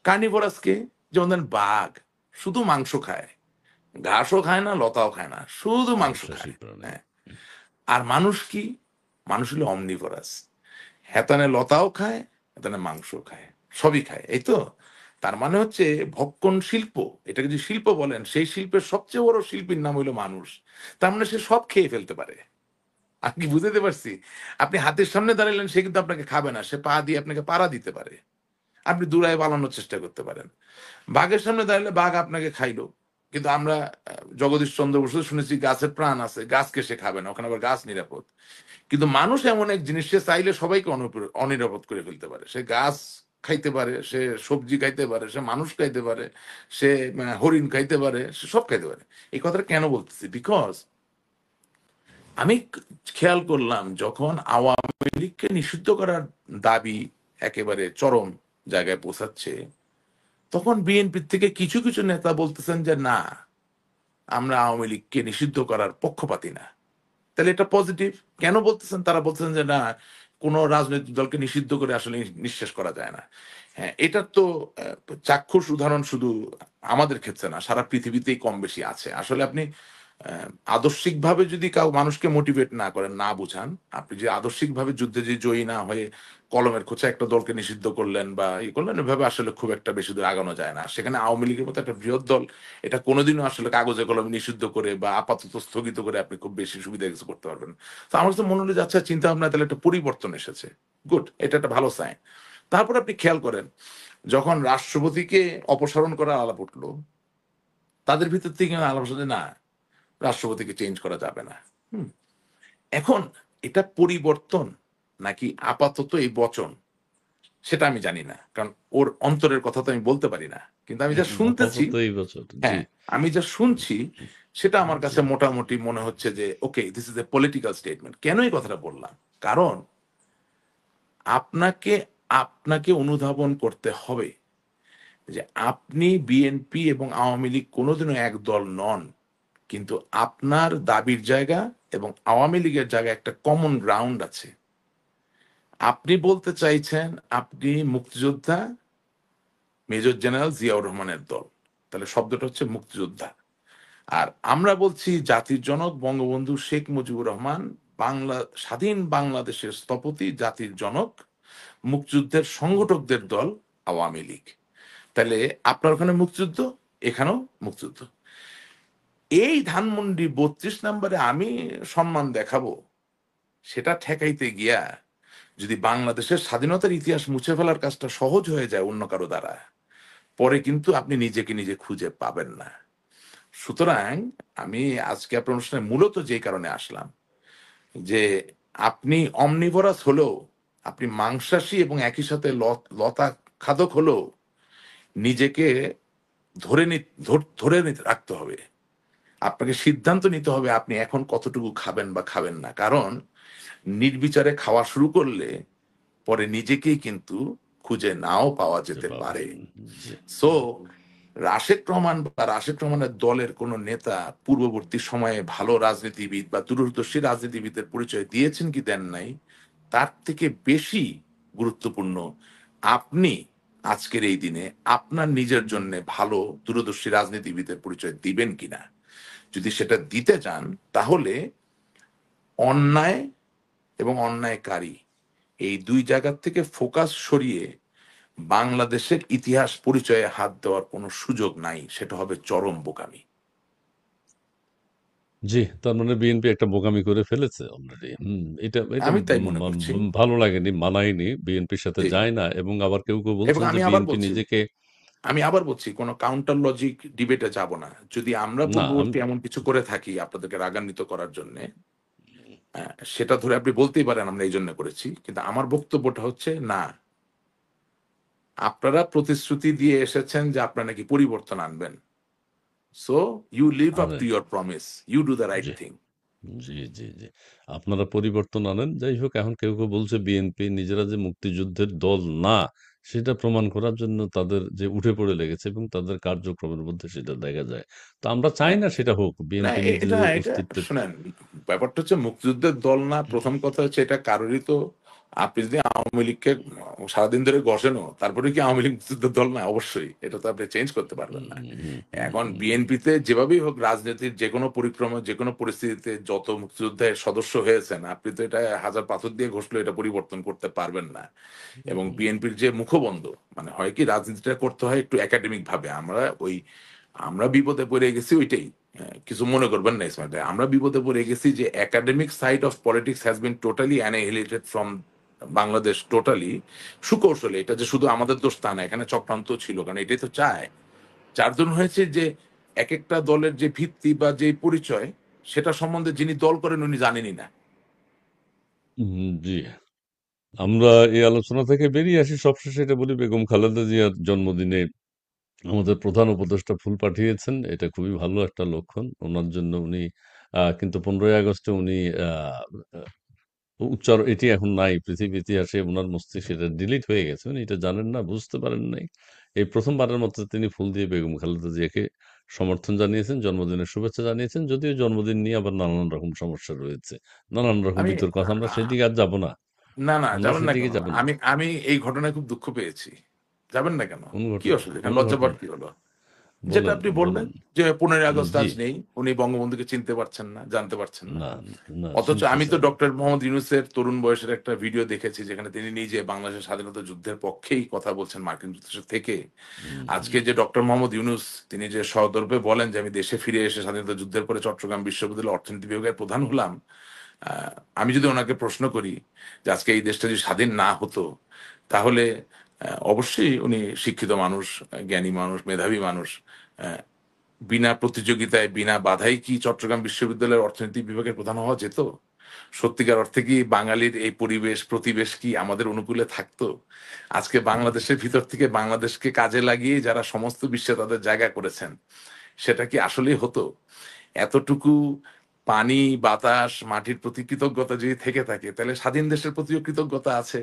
কার্নিভরাস কে? যেমন ধরেন বাঘ, শুধু মাংস খায়। ঘাসও খায় না, লতাও খায় না। শুধু মাংস মাংসাশী খায়। প্রাণী। হ্যাঁ। আর মানুষ কি? মানুষ হলো অমনিভরাস। হেতানে লতাও খায়, হেতানে মাংসও খায়। সবই খায়। এই তো? তার মানে হচ্ছে ভক্ষণ শিল্প, এটাকে যদি শিল্প বলেন, সেই শিল্পের সবচেয়ে বড় শিল্পীর নাম হইল মানুষ। তার মানে সে সব খেয়ে ফেলতে পারে। আমি কি বুঝাতে পারছি? আপনি হাতের সামনে দাঁড়াইলেন, সে কিন্তু আপনাকে খাবে না, সে পা দিয়ে আপনাকে পাড়া দিতে পারে, আপনি দূরায় পালানোর চেষ্টা করতে পারেন। বাঘের সামনে দাঁড়ালে বাঘ আপনাকে খাইলো, কিন্তু আমরা জগদীশ চন্দ্র বসু শুনেছি গাছের প্রাণ আছে, গাছকে সে খাবে না, ওখানে আবার গাছ নিরাপদ। কিন্তু মানুষ এমন এক জিনিস, সে চাইলে সবাইকে অনিরাপদ করে ফেলতে পারে। সে গাছ খাইতে পারে, সে সবজি খাইতে পারে, সে মানুষ খাইতে পারে, সে হরিণ খাইতে পারে, সে সব খাইতে পারে। এই কথাটা কেন বলতেছি? বিকজ আমি খেয়াল করলাম যখন আওয়ামী লীগকে নিষিদ্ধ করার দাবি একেবারে চরম জায়গায় পৌঁছাচ্ছে, তখন বিএনপি থেকে কিছু কিছু নেতা বলতেছেন যে না, আমরা আওয়ামী লীগকে নিষিদ্ধ করার পক্ষপাতী না। তাহলে এটা পজিটিভ। কেন বলতেছেন? তারা বলতেছেন যে না, কোন রাজনৈতিক দলকে নিষিদ্ধ করে আসলে নিঃশেষ করা যায় না। হ্যাঁ, এটার তো চাক্ষুষ উদাহরণ শুধু আমাদের ক্ষেত্রে না, সারা পৃথিবীতেই কম বেশি আছে। আসলে আপনি আদর্শিকভাবে যদি মানুষকে মোটিভেট না করেন, না বুঝান, আপনি যে আদর্শিকভাবে যুদ্ধে যে জয়ী না হয়ে কলমের খোঁচা একটা দলকে নিষিদ্ধ করলেন বা করলেন, এভাবে আসলে খুব একটা বেশি দূর আগানো যায় না। সেখানে আওয়ামী লীগের মতো একটা বৃহৎ দল, এটা কোনোদিনও আসলে কাগজে কলমে নিষিদ্ধ করে বা আপাতত স্থগিত করে আপনি খুব বেশি সুবিধা কিছু করতে পারবেন। তো আমার কাছে মনে হলো যে আচ্ছা, চিন্তা ভাবনা তাহলে একটা পরিবর্তন এসেছে, গুড, এটা একটা ভালো সাইন। তারপর আপনি খেয়াল করেন, যখন রাষ্ট্রপতিকে অপসারণ করার আলাপ উঠলো, তাদের ভিতর থেকে আলাপ আসলে না, রাষ্ট্রপতিকে চেঞ্জ করা যাবে না। হুম, এখন এটা পরিবর্তন নাকি আপাতত এই বচন, সেটা আমি জানি না, কারণ ওর অন্তরের কথা তো আমি বলতে পারি না। কিন্তু আমি যা শুনতেছি, আপাতত এই বছর, জি। হ্যাঁ, আমি যা শুনছি সেটা আমার জি। কাছে মোটামুটি মনে হচ্ছে যে okay, this is a political statement. কেন এই কথাটা বললাম? কারণ আপনাকে আপনাকে অনুধাবন করতে হবে যে আপনি বিএনপি এবং আওয়ামী লীগ কোনোদিনও এক দল নন, কিন্তু আপনার দাবির জায়গা এবং আওয়ামী লীগের জায়গায় একটা কমন গ্রাউন্ড আছে। আপনি বলতে চাইছেন আপনি মুক্তিযোদ্ধা, মেজর জেনারেল জিয়াউর রহমানের দল, তাহলে শব্দটা হচ্ছে মুক্তিযোদ্ধা। আর আমরা বলছি জাতির জনক বঙ্গবন্ধু শেখ মুজিবুর রহমান, বাংলা স্বাধীন বাংলাদেশের স্থপতি, জাতির জনক, মুক্তিযুদ্ধের সংগঠকদের দল আওয়ামী লীগ। তাহলে আপনার ওখানে মুক্তিযুদ্ধ, এখানেও মুক্তিযুদ্ধ। এই ধানমন্ডি 32 নম্বরে আমি সম্মান দেখাবো, সেটা ঠেকাইতে গিয়া যদি বাংলাদেশের স্বাধীনতার ইতিহাস মুছে ফেলার কাজটা সহজ হয়ে যায় অন্য কারো দ্বারা, পরে কিন্তু আপনি নিজেকে নিজে খুঁজে পাবেন না। সুতরাং আমি আজকে আপনার অনুষ্ঠানে মূলত যে কারণে আসলাম, যে আপনি অমনিভরাস হলেও, আপনি মাংসাশী এবং একই সাথে লতা খাদক হলেও নিজেকে ধরে নিতে রাখতে হবে। আপনাকে সিদ্ধান্ত নিতে হবে আপনি এখন কতটুকু খাবেন বা খাবেন না। কারণ নির্বিচারে খাওয়া শুরু করলে পরে নিজেকেই কিন্তু খুঁজে নাও পাওয়া বুঝতে যেতে পারে। পারবেন। জি। সো রাশেদ রহমান বা রাশেদ রহমানের দলের কোন নেতা পূর্ববর্তী সময়ে ভালো রাজনীতিবিদ বা দূরদর্শী রাজনীতিবিদের পরিচয় দিয়েছেন কি দেন নাই, তার থেকে বেশি গুরুত্বপূর্ণ আপনি আজকের এই দিনে আপনার নিজের জন্য ভালো দূরদর্শী রাজনীতিবিদের পরিচয় দিবেন কিনা। যদি সেটা দিতে চান, তাহলে অন্যায় এবং অন্যায়কারী এই দুই জায়গার থেকে ফোকাস সরিয়ে বাংলাদেশের ইতিহাস পরিচয়ে হাত দেওয়ার কোনো সুযোগ নাই, সেটা হবে চরম বোকামি। জি, তার মানে বিএনপি একটা বোকামি করে ফেলেছে অলরেডি। এটা এটা আমি তাই মনে করছি। ভালো লাগেনি, মানায়নি, বিএনপির সাথে জি, যায় না। এবং আবার কেউ কেউ এবং বলছেন যে আমি আবার বিএনপি বলছি, নিজেকে কোনো কাউন্টার লজিক ডিবেটে যাব না। যদি আমরা না আমি পূর্ববর্তী এমন কিছু করে থাকি আপনাদেরকে রাগান্বিত করার জন্য, সেটা ধরে আপনি বলতেই পারেন আমরা এই জন্য করেছি, কিন্তু আমার বক্তব্যটা হচ্ছে না, আপনারা প্রতিশ্রুতি দিয়ে এসেছেন যে আপনারা নাকি পরিবর্তন আনবেন। So you live up to আনেন। Your promise, you do the right জি, থিং। জি, জি, জি। আপনারা পরিবর্তন আনেন। যাই হোক, এখন কেউ কেউ বলছে বিএনপি নিজেরা যে মুক্তিযুদ্ধের দল না, সেটা প্রমাণ করার জন্য তাদের যে উঠে পড়ে লেগেছে এবং তাদের কার্যক্রমের মধ্যে সেটা দেখা যায়। তো আমরা চাই না সেটা হোক। না, বিএনপি এটা নিজেদের এটা অস্তিত্বের শোনেন, ব্যাপারটা হচ্ছে মুক্তিযুদ্ধের দল না, প্রথম কথা হচ্ছে এটা কারোরই তো, আপনি যদি আওয়ামী লীগকে সারাদিন ধরে ঘষেনও, তারপরে কি আওয়ামী লীগ মুক্তিযুদ্ধের দল না? অবশ্যই, এটা তো আপনি চেঞ্জ করতে পারবেন হুম, না। হুম, হুম, এখন হুম, বিএনপিতে যেভাবেই হোক, রাজনীতির যে কোনো পরিক্রমা, যে কোনো পরিস্থিতিতে যত মুক্তিযোদ্ধার সদস্য হয়েছেন, আপনি তো এটা হাজার পাথর দিয়ে ঘষলে এটা পরিবর্তন করতে পারবেন না। হুম, এবং হুম, বিএনপির যে মুখবন্ধ, মানে হয় কি রাজনীতিটা করতে হয় একটু একাডেমিক ভাবে, আমরা বিপদে পড়ে গেছি ওইটাই। কিছু মনে করবেন না ইসমাইল ভাই, আমরা বিপদে পড়ে গেছি যে academic side of politics has been totally annihilated from Bangladesh, totally সুকৌশলে। এটা যে শুধু আমাদের দোষ তা না, এখানে চক্রান্ত ছিল, কারণ এটাই তো চায়। যার জন্য হয়েছে যে এক একটা দলের যে ভিত্তি বা যে পরিচয়, সেটা সম্বন্ধে যিনি দল করেন উনি জানেনই না। জি, আমরা এই আলোচনা থেকে বেরিয়ে আসি, সবশেষে এটা বলি, বেগম খালেদা জিয়ার জন্মদিনে আমাদের প্রধান উপদেষ্টা ফুল পাঠিয়েছেন। এটা খুবই ভালো একটা লক্ষণ। উনার জন্য উনি কিন্তু 15ই আগস্টে উনি আ আ এটি এখন নাই পৃথিবীর ইতিহাসে, উনার মস্তিষ্কে এটা ডিলিট হয়ে গেছে। উনি এটা জানেন না, বুঝতে পারেন নাই। এই ১ম বারের মতো তিনি ফুল দিয়ে বেগম খালেদা জিয়াকে সমর্থন জানিয়েছেন, জন্মদিনের শুভেচ্ছা জানিয়েছেন। যদিও জন্মদিন নিয়ে আবার নানান রকম সমস্যা রয়েছে। নানান রকম আমি বিতর্ক আছে। আমরা আ- সেদিকে আর যাব না। না না, আমরা যাবেন না সেদিকে কেন? যাব না। আমি আমি এই ঘটনায় খুব দুঃখ পেয়েছি। যাবেন না কেন? কোন কি ঘটনা? অসুবিধা, কোন এখানে লজ্জা ঘটনা? পাওয়ার কি হলো? যেটা বলেন, আপনি বলেন। বললেন যে 15ই আগস্ট জি। আজ নেই, উনি বঙ্গবন্ধুকে চিনতে পারছেন না, জানতে পারছেন না। না, না অথচ চিনতে আমি তো চান না। ডক্টর মোহাম্মদ ইউনূসের তরুণ বয়সের একটা ভিডিও দেখেছি, যেখানে তিনি নিজে বাংলাদেশের স্বাধীনতা যুদ্ধের পক্ষেই কথা বলছেন মার্কিন যুক্তরাষ্ট্র থেকে। হুম, আজকে হুম। যে ডক্টর মোহাম্মদ ইউনূস, তিনি যে সগর্বে বলেন যে আমি দেশে ফিরে এসে স্বাধীনতা যুদ্ধের পরে চট্টগ্রাম বিশ্ববিদ্যালয়ের অর্থনীতি বিভাগের প্রধান হলাম। আমি যদি ওনাকে প্রশ্ন করি যে আজকে এই দেশটা যদি স্বাধীন না হতো, তাহলে অবশ্যই উনি শিক্ষিত মানুষ, জ্ঞানী মানুষ, মেধাবী মানুষ। আহ, বিনা প্রতিযোগিতায়, বিনা বাধাই কি চট্টগ্রাম বিশ্ববিদ্যালয়ের অর্থনীতি বিভাগের প্রধান হওয়া যেত? সত্যিকার অর্থে কি বাঙালির এই পরিবেশ প্রতিবেশ কি আমাদের অনুকূলে থাকতো? আজকে বাংলাদেশের ভিতর থেকে বাংলাদেশকে কাজে লাগিয়ে যারা সমস্ত বিশ্বে তাদের জায়গা করেছেন, সেটা কি আসলেই হতো? এতটুকু পানি, বাতাস, মাটির প্রতি কৃতজ্ঞতা যদি থেকে থাকে, তাহলে স্বাধীন দেশের প্রতিও কৃতজ্ঞতা আছে।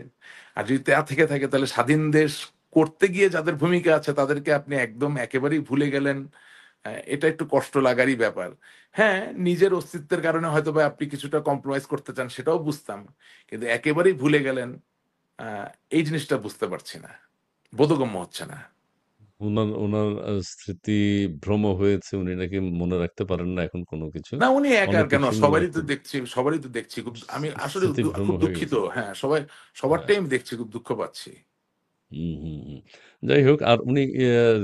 আর যদি তা থেকে থাকে, তাহলে স্বাধীন দেশ করতে গিয়ে যাদের ভূমিকা আছে তাদেরকে আপনি একদম একেবারেই ভুলে গেলেন। এটা একটু কষ্ট লাগারই ব্যাপার। হ্যাঁ, নিজের অস্তিত্বের কারণে হয়তো বা আপনি কিছুটা কম্প্রোমাইজ করতে চান, সেটাও বুঝতাম। কিন্তু একেবারেই ভুলে গেলেন, আহ, এই জিনিসটা বুঝতে পারছি না, বোধগম্য হচ্ছে না। উনার উনার স্মৃতিভ্রম হয়েছে। উনি নাকি মনে রাখতে পারেন না এখন কোনো কিছু। না, উনি একা অনেক আর কেন, কিছুই মনে সবারই রাখতে তো দেখছি, সবারই তো দেখছি খুব, আমি আসলে স্মৃতিভ্রম খুব হয়ে দুঃখিত। গেছে। হ্যাঁ, সবাই, হ্যাঁ। সবারটাই আমি দেখছি, খুব দুঃখ পাচ্ছি। হুম, হুম, হুম। যাই হোক, আর উনি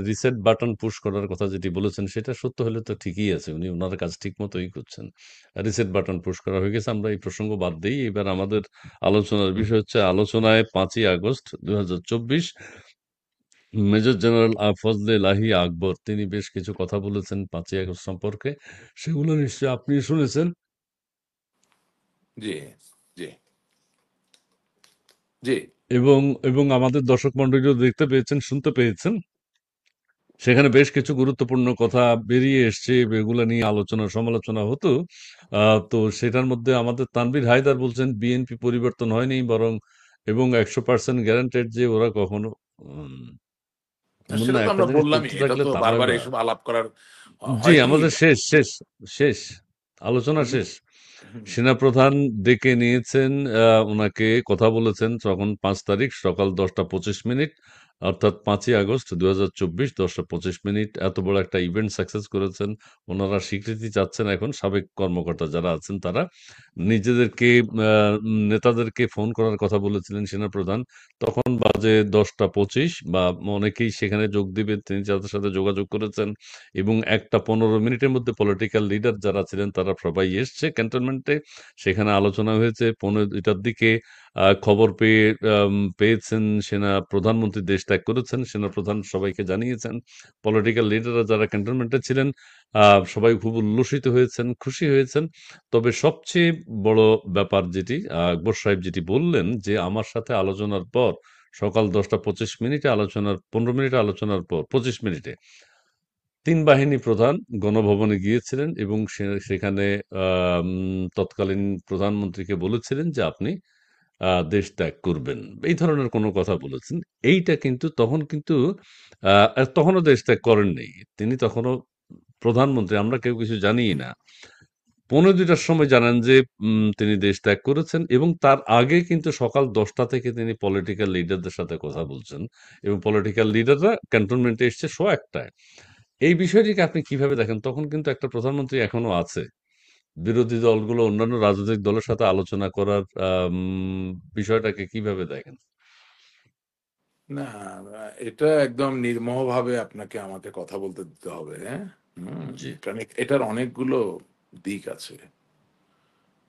রিসেট বাটন পুশ করার কথা যেটি বলেছেন সেটা সত্য হলে তো ঠিকই আছে। উনি উনার কাজ ঠিক মতোই করছেন। রিসেট বাটন পুশ করা হয়ে গেছে। আমরা এই প্রসঙ্গ বাদ দেই। এবার আমাদের আলোচনার বিষয় হচ্ছে, আলোচনায় ৫ই আগস্ট ২০২৪ মেজর জেনারেল ফজলে লাহি আকবর তিনি বেশ কিছু কথা বলেছেন ৫ই আগস্ট সম্পর্কে। সেগুলো নিশ্চয়ই আপনি শুনেছেন। জি, জি, জি। এবং এবং আমাদের দর্শক মণ্ডলীও দেখতে পেয়েছেন, শুনতে পেয়েছেন। সেখানে বেশ কিছু গুরুত্বপূর্ণ কথা বেরিয়ে এসছে। এগুলা নিয়ে আলোচনা সমালোচনা হতো। তো সেটার মধ্যে আমাদের তানভীর হায়দার বলছেন বিএনপি পরিবর্তন হয়নি, বরং এবং 100% গ্যারান্টেড যে ওরা কখনো উম মুন্না সেটা তো একটা আমরা জিনিস বললামই, চলতে এটা থাকলে তো তা হয় বারবার না। এইসব আলাপ করার জি, হয় কি। আমাদের শেষ, শেষ, শেষ। আলোচনা হুম, শেষ। হুম। সেনাপ্রধান ডেকে নিয়েছেন, উনাকে কথা বলেছেন তখন ৫ তারিখ সকাল ১০টা ২৫ মিনিট, অর্থাৎ ৫ই আগস্ট ২০২৪ ১০টা ২৫ মিনিট। এত বড় একটা ইভেন্ট সাকসেস করেছেন। উনারা স্বীকৃতি চাচ্ছেন এখন, সাবেক কর্মকর্তা যারা আছেন তারা। নিজেদেরকে নেতাদেরকে ফোন করার কথা বলেছিলেন সেনাপ্রধান। তখন বাজে ১০টা ২৫ বা অনেকেই সেখানে যোগ দিবেন, তিনি যাদের সাথে যোগাযোগ করেছেন এবং ১টা ১৫ মিনিটের মধ্যে পলিটিক্যাল লিডার যারা ছিলেন তারা সবাই এসছে ক্যান্টনমেন্টে। সেখানে আলোচনা হয়েছে। ১৫টার দিকে খবর পেয়েছেন প্রধানমন্ত্রী দেশ ত্যাগ করেছেন। সেনাপ্রধান সবাইকে জানিয়েছেন। পলিটিক্যাল লিডাররা যারা ক্যান্টনমেন্টে ছিলেন সবাই খুব উল্লসিত হয়েছেন, খুশি হয়েছেন। তবে সবচেয়ে বড় ব্যাপার যেটি আকবর সাহেব যেটি বললেন যে, আমার সাথে আলোচনার পর সকাল ১০টা ২৫ মিনিটে আলোচনার ১৫ মিনিট আলোচনার পর ২৫ মিনিটে ৩ বাহিনী প্রধান গণভবনে গিয়েছিলেন এবং সেখানে তৎকালীন প্রধানমন্ত্রীকে বলেছিলেন যে আপনি দেশ ত্যাগ করবেন। এই ধরনের কোনো কথা বলেছেন। এইটা কিন্তু তখন কিন্তু তখনও দেশ ত্যাগ করেননি। তিনি তখনও প্রধানমন্ত্রী। আমরা কেউ কিছু জানিই না। ২:৫টার সময় জানান যে তিনি দেশ ত্যাগ করেছেন এবং তার আগে কিন্তু সকাল ১০টা থেকে তিনি পলিটিক্যাল লিডারদের সাথে কথা বলছেন এবং পলিটিক্যাল লিডাররা ক্যান্টনমেন্টে এসছে ১:০১টায়। এই বিষয়টিকে আপনি কিভাবে দেখেন? তখন কিন্তু একটা প্রধানমন্ত্রী এখনো আছে। বিরোধী দলগুলো অন্যান্য রাজনৈতিক দলের সাথে আলোচনা করার বিষয়টাকে কিভাবে দেখেন? না, এটা একদম নির্মোহভাবে আপনাকে আমাকে কথা বলতে দিতে হবে, হ্যাঁ? জি, কারণ এটার অনেকগুলো দিক আছে।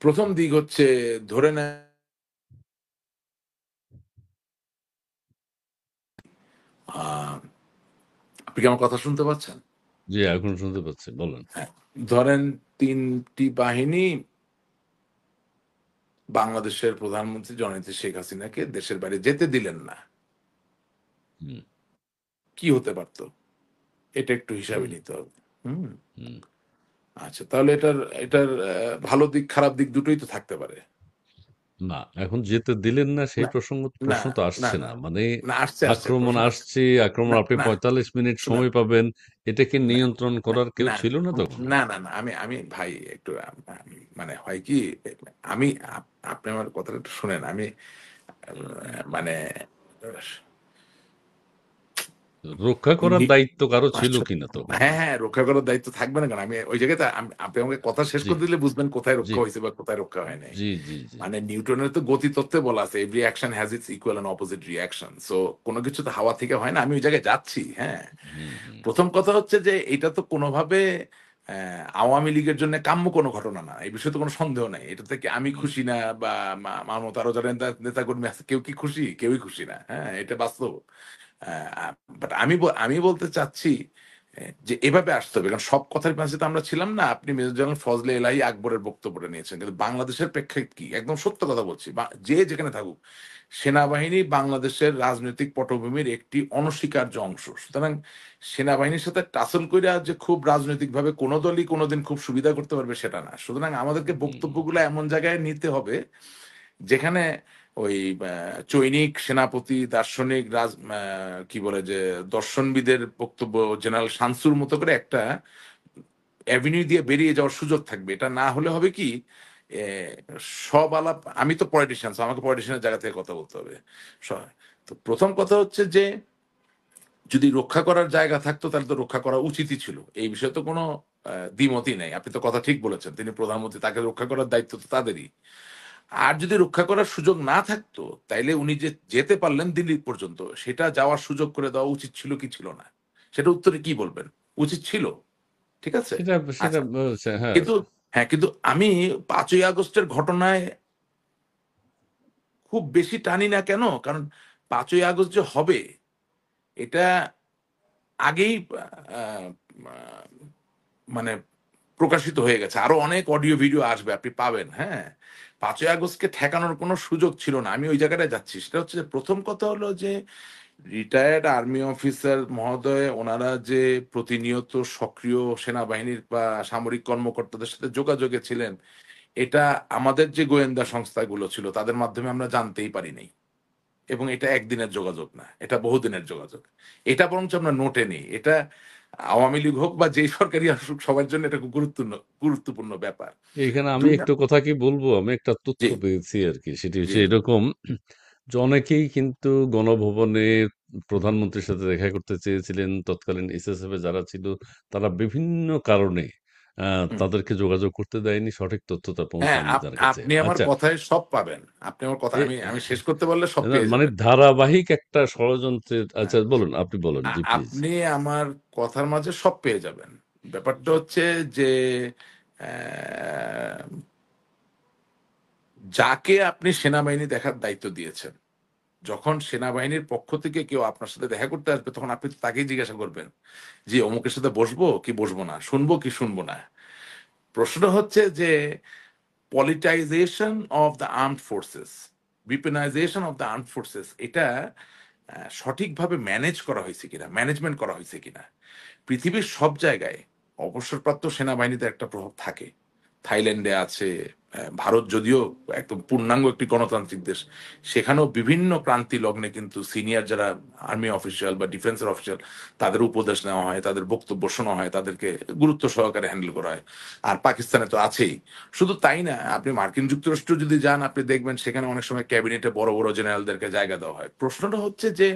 প্রথম দিক হচ্ছে, ধরে নেন আহ, আপনি কি আমার কথা শুনতে পাচ্ছেন? জি, এখন শুনতে পাচ্ছি। বলেন। হ্যাঁ, ধরেন তিনটি বাহিনী বাংলাদেশের প্রধানমন্ত্রী জননেত্রী শেখ হাসিনাকে দেশের বাইরে যেতে দিলেন না। হুম, কি হতে পারত? এটা একটু হিসাবে হুম, নিতে হবে। হুম। হুম। আচ্ছা, তাহলে এটার ভালো দিক খারাপ দিক দুটোই তো থাকতে পারে। না, এখন যেতে দিলেন না সেই না, না, প্রশ্ন তো না, আসছে না, না। মানে না, আসছে আক্রমণ প্রশ্ন আসছে। আসছে, আক্রমণ না, আপনি না, ৪৫ মিনিট শুনেন, সময় পাবেন। এটাকে না, নিয়ন্ত্রণ না, করার কেউ না, ছিল না তখন? না, না, না, আমি আমি ভাই একটু মানে হয় কি, আমি আপনি আমার কথাটা একটু শুনেন। আমি মানে রক্ষা করার নি- দায়িত্ব কারো ছিল আশ্চর্য। কিনা তখন? হ্যাঁ, হ্যাঁ, রক্ষা করার দায়িত্ব থাকবে না কেন? আমি ওই জায়গাতে আপনি আমাকে কথা শেষ জি, করে দিলে বুঝবেন কোথায় জি, রক্ষা হয়েছে বা কোথায় রক্ষা হয় নাই। জি, জি, জি। মানে নিউটনের তো গতি তত্ত্বে বলা আছে, every action has its equal and opposite reaction. So কোনো কিছু তো হাওয়া থেকে হয় না। আমি ওই জায়গায় যাচ্ছি, হ্যাঁ। হুম, হুম, প্রথম কথা হচ্ছে যে এটা তো কোনোভাবে আওয়ামী লীগের জন্য কাম্য কোনো ঘটনা না। এই বিষয়ে তো কোনো সন্দেহ নাই। এটা থেকে আমি হুম। খুশি না, বা আমার মতো আরো যারা নেতাকর্মী আছে কেউ কি খুশি? কেউই খুশি না। হ্যাঁ? এটা বাস্তব। বাট আমি বলতে চাচ্ছি যে এভাবে আসতে হবে। কারণ সব কথার পাশে তো আমরা ছিলাম না। আপনি মেজর জেনারেল ফজলে এলাহি আকবরের বক্তব্যটা নিয়েছেন। কিন্তু বাংলাদেশের প্রেক্ষাপট কি? একদম সত্য কথা বলছি। যে যেখানে থাকুক, সেনাবাহিনী বাংলাদেশের রাজনৈতিক পটভূমির একটি অনস্বীকার্য অংশ। সুতরাং সেনাবাহিনীর সাথে টাসল কইরা যে খুব রাজনৈতিকভাবে কোন দলই কোনদিন খুব সুবিধা করতে পারবে সেটা না। সুতরাং আমাদেরকে হুম, বক্তব্যগুলো এমন জায়গায় নিতে হবে যেখানে ওই চৈনিক সেনাপতি, দার্শনিক, কি বলে যে দর্শনবিদের বক্তব্য, জেনারেল শামসুর মতো করে একটা এভিনিউ দিয়ে বেরিয়ে যাওয়ার সুযোগ থাকবে। এটা না হলে হবে কি, এ সব আলাপ, আমি তো পলিটিশিয়ান, আমাকে পলিটিশিয়ানের জায়গা থেকে কথা বলতে হবে। স তো প্রথম কথা হচ্ছে যে যদি রক্ষা করার জায়গা থাকতো তাহলে তো রক্ষা করা উচিতই ছিল। এই বিষয়ে তো কোনো দ্বিমতই নাই। আপনি তো কথা ঠিক বলেছেন। তিনি প্রধানমন্ত্রী, তাকে রক্ষা করার দায়িত্ব তো তাদেরই। আর যদি রক্ষা করার সুযোগ না থাকতো, তাইলে উনি যে যেতে পারলেন দিল্লি পর্যন্ত, সেটা যাওয়ার সুযোগ করে দেওয়া উচিত ছিল কি ছিল না? সেটা উত্তরে কি বলবেন? উচিত ছিল। ঠিক আছে? সেটা সেটা আচ্ছা। হ্যাঁ, কিন্তু হ্যাঁ, কিন্তু আমি ৫ই আগস্টের ঘটনায় খুব বেশি টানি না কেন? কারণ ৫ই আগস্ট যে হবে, এটা আগেই আ মা মানে প্রকাশিত হয়ে গেছে। আরো অনেক অডিও ভিডিও আসবে, আপনি পাবেন, হ্যাঁ? ৫ই আগস্টকে ঠেকানোর কোনো সুযোগ ছিল না। আমি ওই জায়গাটায় যাচ্ছি। সেটা হচ্ছে যে ১ম কথা হলো যে রিটায়ার্ড আর্মি অফিসার মহোদয় ওনারা যে প্রতিনিয়ত সক্রিয় সেনাবাহিনীর বা সামরিক কর্মকর্তাদের সাথে যোগাযোগে ছিলেন, এটা আমাদের যে গোয়েন্দা সংস্থাগুলো ছিল তাদের মাধ্যমে আমরা জানতেই পারি নাই। এবং এটা একদিনের যোগাযোগ না। এটা বহুদিনের যোগাযোগ। এটা বরঞ্চ আমরা নোটে নেই। এটা আওয়ামী লীগ হোক বা যেই সরকারই আসুক, সবার জন্য এটা খুব গুরুত্বপূর্ণ ব্যাপার। এখানে আমি ২ না, একটু কথা কি বলবো? আমি একটা তথ্য জি, পেয়েছি আরকি। সেটি জি। হচ্ছে এরকম যে অনেকেই কিন্তু গণভবনে প্রধানমন্ত্রীর সাথে দেখা করতে চেয়েছিলেন। তৎকালীন এসএসএফ এ যারা ছিল তারা বিভিন্ন কারণে আ হুম। তাদেরকে যোগাযোগ করতে দেয়নি। সঠিক তথ্যটা হ্যাঁ, পৌঁছায়নি তার কাছে। আপনি আমার আচ্ছা, কথায় সব পাবেন। আপনি আমার কথা, এ আমি শেষ করতে পারলে সব না পেয়ে মানে যাবেন। ধারাবাহিক একটা ষড়যন্ত্রের হ্যাঁ। আচ্ছা বলুন, আপনি বলুন। জি, প্লিজ। আপনি আমার কথার মাঝে সব পেয়ে যাবেন। ব্যাপারটা জি। হচ্ছে যে অ্যা যাকে আপনি সেনাবাহিনী দেখার দায়িত্ব দিয়েছেন, যখন সেনাবাহিনীর পক্ষ থেকে কেউ আপনার সাথে দেখা করতে আসবে, তখন আপনি তো তাকেই জিজ্ঞাসা করবেন যে, "অমুকের সাথে বসবো কি বসবো না? শুনবো কি শুনবো না?" প্রশ্ন হচ্ছে যে politicisation of the armed forces, weaponization of the armed forces, এটা সঠিকভাবে ম্যানেজ করা হয়েছে কিনা, ম্যানেজমেন্ট করা হয়েছে কিনা? পৃথিবীর সব জায়গায় অবসরপ্রাপ্ত সেনাবাহিনীতে একটা প্রভাব থাকে। থাইল্যান্ডে আছে, ভারত যদিও একদম পূর্ণাঙ্গ একটি গণতান্ত্রিক দেশ, সেখানেও বিভিন্ন ক্রান্তি লগ্নে কিন্তু সিনিয়র যারা আর্মি অফিসিয়াল বা ডিফেন্সের অফিসিয়াল, তাদের উপদেশ নেওয়া হয়, তাদের বক্তব্য শোনা হয়, তাদেরকে গুরুত্ব সহকারে হ্যান্ডেল করা হয়। আর পাকিস্তানে তো আছেই। শুধু তাই না, আপনি মার্কিন যুক্তরাষ্ট্র যদি যান, আপনি দেখবেন সেখানে অনেক সময় ক্যাবিনেটে বড় বড় জেনারেলদেরকে জায়গা দেওয়া হয়। প্রশ্নটা হচ্ছে যে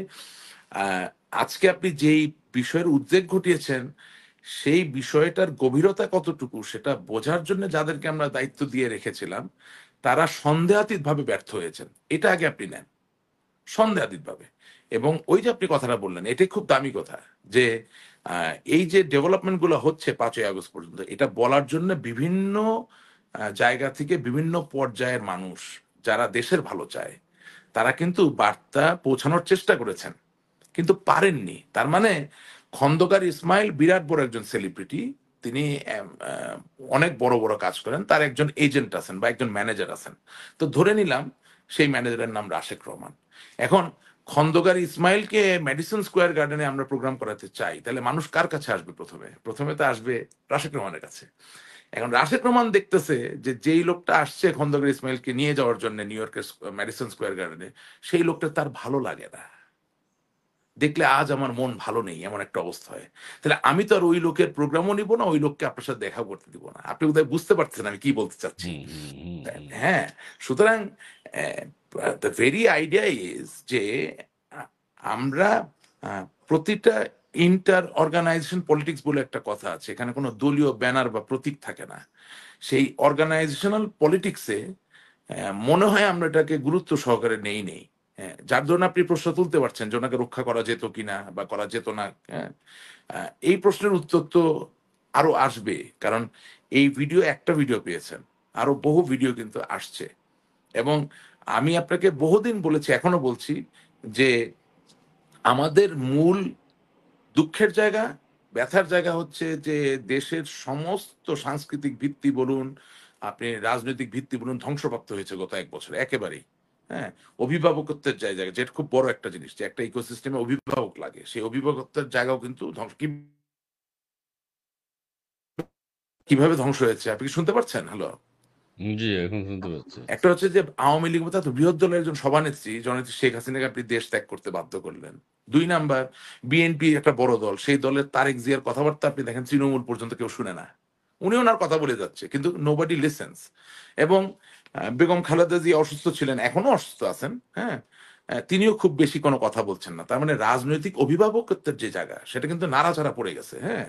আহ, আজকে আপনি যেই বিষয়ের উদ্বেগ ঘটিয়েছেন, সেই বিষয়টার গভীরতা কতটুকু সেটা বোঝার জন্য যাদেরকে আমরা দায়িত্ব দিয়ে রেখেছিলাম, তারা সন্দেহাতীত ভাবে ব্যর্থ হয়েছেন। এটা আগে আপনি নেন, সন্দেহাতীত ভাবে। এবং ওই যে আপনি কথাটা বললেন, এটাই খুব দামি কথা, যে এই যে ডেভেলপমেন্ট গুলো হচ্ছে 5ই আগস্ট পর্যন্ত, এটা বলার জন্য বিভিন্ন জায়গা থেকে বিভিন্ন পর্যায়ের মানুষ যারা দেশের ভালো চায়, তারা কিন্তু বার্তা পৌঁছানোর চেষ্টা করেছেন, কিন্তু পারেননি। তার মানে খন্দকার ইসমাইল বিরাট বড় একজন সেলিব্রিটি, তিনি অনেক বড় বড় কাজ করেন, তার একজন এজেন্ট আছেন বা একজন ম্যানেজার আছেন। তো ধরে নিলাম সেই ম্যানেজারের নাম রাশেক রহমান। এখন খন্দকার ইসমাইলকে ম্যাডিসন স্কোয়ার গার্ডেনে আমরা প্রোগ্রাম করাতে চাই, তাহলে মানুষ কার কাছে আসবে? প্রথমে প্রথমে তো আসবে রাশেক রহমানের কাছে। এখন রাশেক রহমান দেখতেছে যে যেই লোকটা আসছে খন্দকার ইসমাইলকে নিয়ে যাওয়ার জন্য নিউ ইয়র্কের ম্যাডিসন স্কোয়ার গার্ডেনে, সেই লোকটা তার ভালো লাগে না, দেখলে আজ আমার মন ভালো নেই, এমন একটা অবস্থা হয়। তাহলে আমি তো আর ওই লোকের প্রোগ্রামও নিব না, ওই লোককে আপনার সাথে দেখা করতে দিব না। আপনি বোধহয় বুঝতে পারছেন আমি কি বলতে চাচ্ছি। হুম, হুম, হুম, হুম। হ্যাঁ, সুতরাং দ্য ভেরি আইডিয়া ইজ যে আ- আমরা প্রতিটা ইন্টার অর্গানাইজেশন পলিটিক্স বলে একটা কথা আছে, এখানে কোনো দলীয় ব্যানার বা প্রতীক থাকে না। সেই অর্গানাইজেশনাল পলিটিক্সে মনে হয় আমরা এটাকে গুরুত্ব সহকারে নেই। হ্যাঁ, যার জন্য আপনি প্রশ্ন তুলতে পারছেন যে ওনাকে রক্ষা করা যেত কিনা বা করা যেত না। হ্যাঁ, এই প্রশ্নের উত্তর তো আরো আসবে, কারণ এই ভিডিও একটা ভিডিও পেয়েছেন, আরো বহু ভিডিও কিন্তু আসছে। এবং আমি আপনাকে বহুদিন বলেছি, এখনো বলছি, যে আমাদের মূল দুঃখের জায়গা, ব্যথার জায়গা হচ্ছে যে দেশের সমস্ত সাংস্কৃতিক ভিত্তি বলুন, আপনি রাজনৈতিক ভিত্তি বলুন, ধ্বংসপ্রাপ্ত হয়েছে গত 1 বছরে একেবারেই। হ্যাঁ, অভিভাবকত্বের জায়গা, যেটা খুব বড় একটা জিনিস, যে একটা ইকোসিস্টেমে অভিভাবক লাগে, সেই অভিভাবকত্বের জায়গাও কিন্তু ধ্বংস। কিভাবে ধ্বংস হয়েছে আপনি কি শুনতে পাচ্ছেন? হ্যালো। জি, এখন শুনতে পাচ্ছি। একটা হচ্ছে যে আওয়ামী লীগ মতো এত বৃহৎ দলের একজন সভানেত্রী জননেত্রী শেখ হাসিনাকে আপনি দেশ ত্যাগ করতে বাধ্য করলেন। 2 নাম্বার, বিএনপি একটা বড় দল, সেই দলের তারেক জিয়ার কথাবার্তা আপনি দেখেন তৃণমূল পর্যন্ত কেউ শুনে না, উনি ওনার কথা বলে যাচ্ছে কিন্তু নোবডি লিসেন্স। এবং বেগম খালেদা জিয়া অসুস্থ ছিলেন, এখনো অসুস্থ আছেন। হ্যাঁ, তিনিও খুব বেশি কোনো কথা বলছেন না। তার মানে রাজনৈতিক অভিভাবকত্বের যে জায়গা, সেটা কিন্তু নাড়াচাড়া পড়ে গেছে। হ্যাঁ,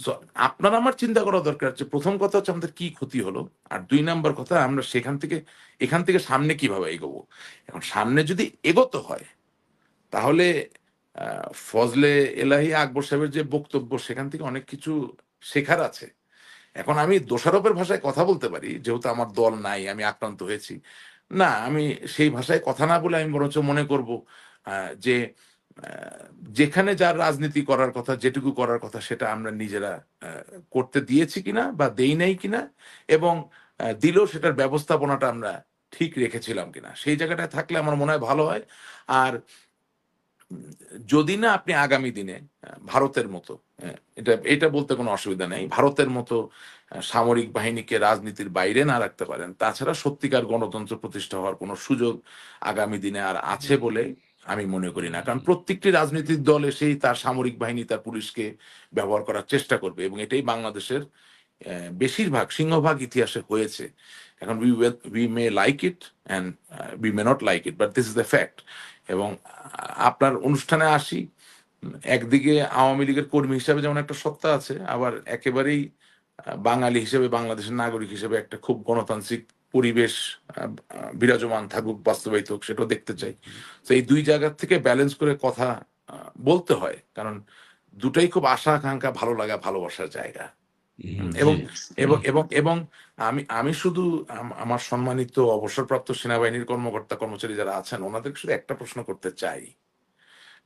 সো আপনার আমার চিন্তা করা দরকার যে প্রথম কথা হচ্ছে আমাদের কি ক্ষতি হলো, আর 2 নাম্বার কথা আমরা সেখান থেকে এখান থেকে সামনে কিভাবে এগোবো। এখন সামনে যদি এগোতে হয়, তাহলে ফজলে এলাহি আকবর সাহেবের যে বক্তব্য, সেখান থেকে অনেক কিছু শেখার আছে। এখন আমি দোষারোপের ভাষায় কথা বলতে পারি, যেহেতু আমার দল নাই, আমি আক্রান্ত হয়েছি। না, আমি সেই ভাষায় কথা না বলে আমি বরঞ্চ মনে করব যে আহ, যেখানে যার রাজনীতি করার কথা, যেটুকু করার কথা, সেটা আমরা নিজেরা করতে দিয়েছি কিনা বা দেই নাই কিনা, এবং দিলেও সেটার ব্যবস্থাপনাটা আমরা ঠিক রেখেছিলাম কিনা, সেই জায়গাটায় থাকলে আমার মনে হয় ভালো হয়। আর যদি না আপনি আগামী দিনে ভারতের মতো, এটা এটা বলতে কোনো অসুবিধা নেই, ভারতের মতো সামরিক বাহিনীকে রাজনীতির বাইরে না রাখতে পারেন, তাছাড়া সত্যিকার গণতন্ত্র প্রতিষ্ঠা হওয়ার কোনো সুযোগ আগামী দিনে আর আছে বলে আমি মনে করি না। কারণ প্রত্যেকটি রাজনৈতিক দল এসেই তার সামরিক বাহিনী, তার পুলিশকে ব্যবহার করার চেষ্টা করবে, এবং এটাই বাংলাদেশের বেশিরভাগ সিংহভাগ ইতিহাসে হয়েছে। এখন we may like it and we may not like it, but this is the fact. এবং আপনার অনুষ্ঠানে আসি, একদিকে আওয়ামী লীগের কর্মী হিসাবে যেমন একটা সত্তা আছে, আবার একেবারেই বাঙালি হিসেবে, বাংলাদেশের নাগরিক হিসেবে একটা খুব গণতান্ত্রিক পরিবেশ বিরাজমান থাকুক, বাস্তবায়িত হোক, সেটাও দেখতে চাই। তো এই দুই জায়গা থেকে ব্যালেন্স করে কথা বলতে হয়, কারণ দুটাই খুব আশা আকাঙ্ক্ষা, ভালো লাগা, ভালোবাসার জায়গা। জি। এবং এবং আমি আমি শুধু আমার সম্মানিত অবসরপ্রাপ্ত সেনাবাহিনীর কর্মকর্তা কর্মচারী যারা আছেন, ওনাদের শুধু একটা প্রশ্ন করতে চাই।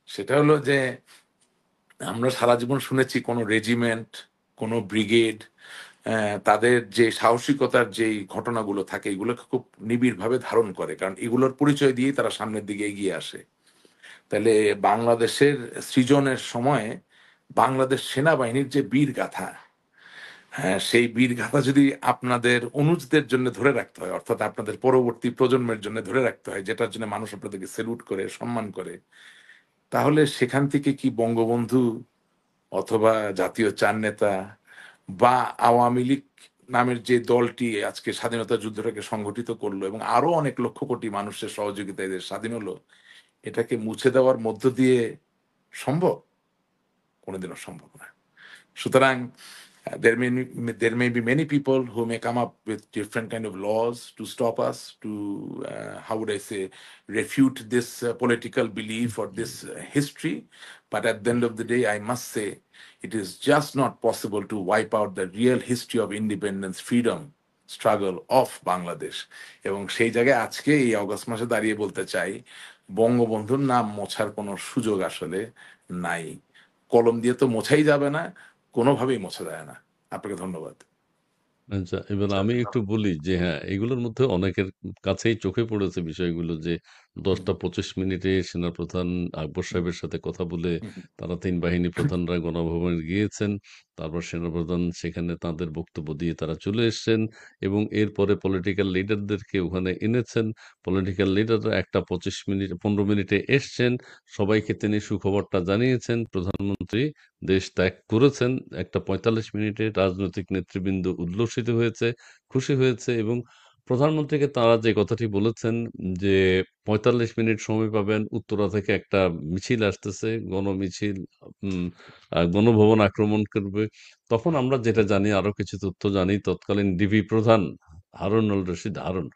সেটা হলো যে আমরা সারা জীবন শুনেছি কোন রেজিমেন্ট, কোন ব্রিগেড, তাদের যে সাহসিকতার যে ঘটনাগুলো থাকে, এগুলোকে খুব নিবিড়ভাবে ধারণ করে, কারণ এগুলোর পরিচয় দিয়েই তারা সামনের দিকে এগিয়ে আসে। তাহলে বাংলাদেশের সৃজনের সময় বাংলাদেশ সেনাবাহিনীর যে বীর গাথা, হ্যাঁ, সেই বীর গাথা যদি আপনাদের অনুজদের জন্য ধরে রাখতে হয়, অর্থাৎ আপনাদের পরবর্তী প্রজন্মের জন্য ধরে রাখতে হয়, যেটার জন্য মানুষ আপনাদেরকে সেলুট করে, সম্মান করে, তাহলে সেখান থেকে কি বঙ্গবন্ধু অথবা জাতীয় চার নেতা বা আওয়ামী লীগ নামের যে দলটি আজকে স্বাধীনতা যুদ্ধটাকে সংগঠিত করলো এবং আরো অনেক লক্ষ কোটি মানুষের সহযোগিতায় দেশ স্বাধীন হলো, এটাকে মুছে দেওয়ার মধ্য দিয়ে সম্ভব? কোনোদিনও সম্ভব না। সুতরাং There may be many people who may come up with different kind of laws to stop us, to how would I say, refute this political belief or this history. But at the end of the day, I must say it is just not possible to wipe out the real history of independence, freedom struggle of Bangladesh. এবং সেই জায়গায় আজকে এই August মাসে দাঁড়িয়ে বলতে চাই, বঙ্গবন্ধুর নাম মোছার কোনো সুযোগ আসলে নাই। কলম দিয়ে তো মোছাই যাবে না, কোনোভাবেই মোছা যায় না। আপনাকে ধন্যবাদ। আচ্ছা, এবার আমি একটু বলি যে হ্যাঁ, এগুলোর মধ্যে অনেকের কাছেই চোখে পড়েছে বিষয়গুলো যে হুম, ১০টা ২৫ মিনিটে সেনাপ্রধান আকবর হুম, সাহেবের সাথে কথা বলে হুম, হুম, তারা ৩ বাহিনী প্রধানরা গণভবনে গিয়েছেন। তারপর সেনাপ্রধান সেখানে তাদের বক্তব্য দিয়ে তারা চলে এসছেন এবং এরপরে পলিটিক্যাল লিডারদেরকে ওখানে এনেছেন। পলিটিক্যাল লিডাররা একটা ২৫ মিনিট ১৫ মিনিটে এসছেন। সবাইকে তিনি সুখবরটা জানিয়েছেন। প্রধানমন্ত্রী দেশ ত্যাগ করেছেন। একটা ৪৫ মিনিটে রাজনৈতিক নেতৃবৃন্দ উল্লসিত হয়েছে, খুশি হয়েছে এবং প্রধানমন্ত্রীকে তারা যে কথাটি বলেছেন যে ৪৫ মিনিট সময় পাবেন, উত্তরা থেকে একটা মিছিল আসতেছে, গণমিছিল উম গণভবন আক্রমণ করবে। তখন আমরা যেটা জানি, আরো কিছু তথ্য জানি, তৎকালীন ডিবি প্রধান হারুনুর রশিদ হারুন,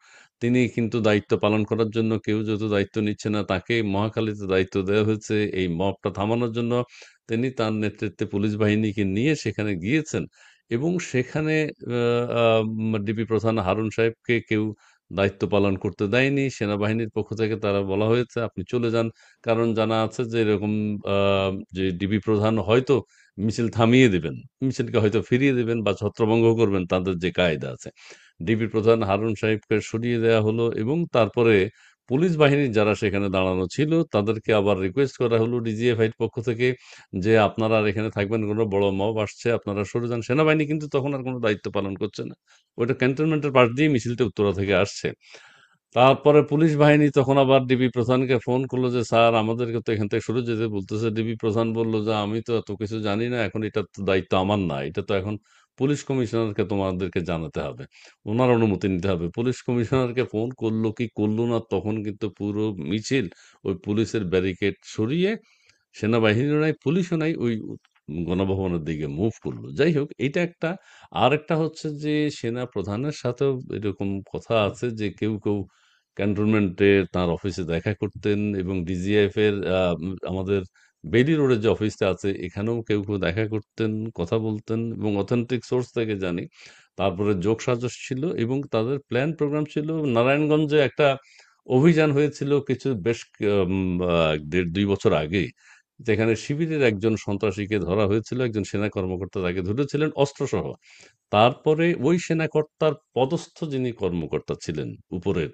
তিনি কিন্তু দায়িত্ব পালন করার জন্য কেউ যেহেতু দায়িত্ব নিচ্ছে না, তাকে মহাখালীতে দায়িত্ব দেওয়া হয়েছে এই মবটা থামানোর জন্য। তিনি তার নেতৃত্বে পুলিশ বাহিনীকে নিয়ে সেখানে গিয়েছেন এবং সেখানে ডিবি প্রধান হারুন সাহেবকে কেউ দায়িত্ব পালন করতে দেয়নি। সেনাবাহিনীর পক্ষ থেকে তারা বলা হয়েছে আপনি চলে যান, কারণ জানা আছে যে এরকম যে ডিবি প্রধান হয়তো মিছিল থামিয়ে দিবেন, মিছিলকে হয়তো ফিরিয়ে দিবেন বা ছত্রভঙ্গ করবেন, তাদের যে কায়দা আছে। ডিবি প্রধান হারুন সাহেবকে সরিয়ে দেওয়া হলো এবং তারপরে পুলিশ বাহিনীর যারা সেখানে দাঁড়ানো ছিল তাদেরকে আবার রিকোয়েস্ট করা হলো ডিজিএফআইর পক্ষ থেকে যে আপনারা আর এখানে থাকবেন, কোনো বড় মব আসছে, আপনারা সরে যান। সেনাবাহিনী কিন্তু তখন আর কোনো দায়িত্ব পালন করছে না, ওইটা ক্যান্টনমেন্টের পাশ দিয়ে মিছিলটা উত্তরা থেকে আসছে। তারপরে পুলিশ বাহিনী তখন আবার ডিবি প্রধানকে ফোন করলো যে স্যার আমাদেরকে তো এখান থেকে সরে যেতে বলতেছে। ডিবি প্রধান বলল যে আমি তো এত কিছু জানি না, এখন এটা তো দায়িত্ব আমার না, এটা তো এখন পুলিশ কমিশনারকে তোমাদেরকে জানাতে হবে, ওনার অনুমতি নিতে হবে। পুলিশ কমিশনারকে ফোন করলো কি করলো না, তখন কিন্তু পুরো মিছিল ওই পুলিশের ব্যারিকেড সরিয়ে সেনাবাহিনীও নাই, পুলিশও নাই, ওই গণভবনের দিকে মুভ করলো। যাই হোক, এটা একটা। আরেকটা হচ্ছে যে সেনা প্রধানের সাথেও এরকম কথা আছে যে কেউ কেউ ক্যান্টনমেন্টে তার অফিসে দেখা করতেন এবং ডিজিএফ এর আমাদের বেলি রোডের যে অফিসটা আছে এখানেও কেউ কেউ দেখা করতেন, কথা বলতেন এবং অথেন্টিক সোর্স থেকে জানি। তারপরে যোগসাজশ ছিল এবং তাদের প্ল্যান প্রোগ্রাম ছিল। নারায়ণগঞ্জে একটা অভিযান হয়েছিল কিছু বেশ ১.৫-২ বছর আগে, যেখানে শিবিরের একজন সন্ত্রাসীকে ধরা হয়েছিল, একজন সেনা কর্মকর্তা তাকে ধরেছিলেন অস্ত্রসহ। তারপরে ওই সেনাকর্তার পদস্থ যিনি কর্মকর্তা ছিলেন উপরের,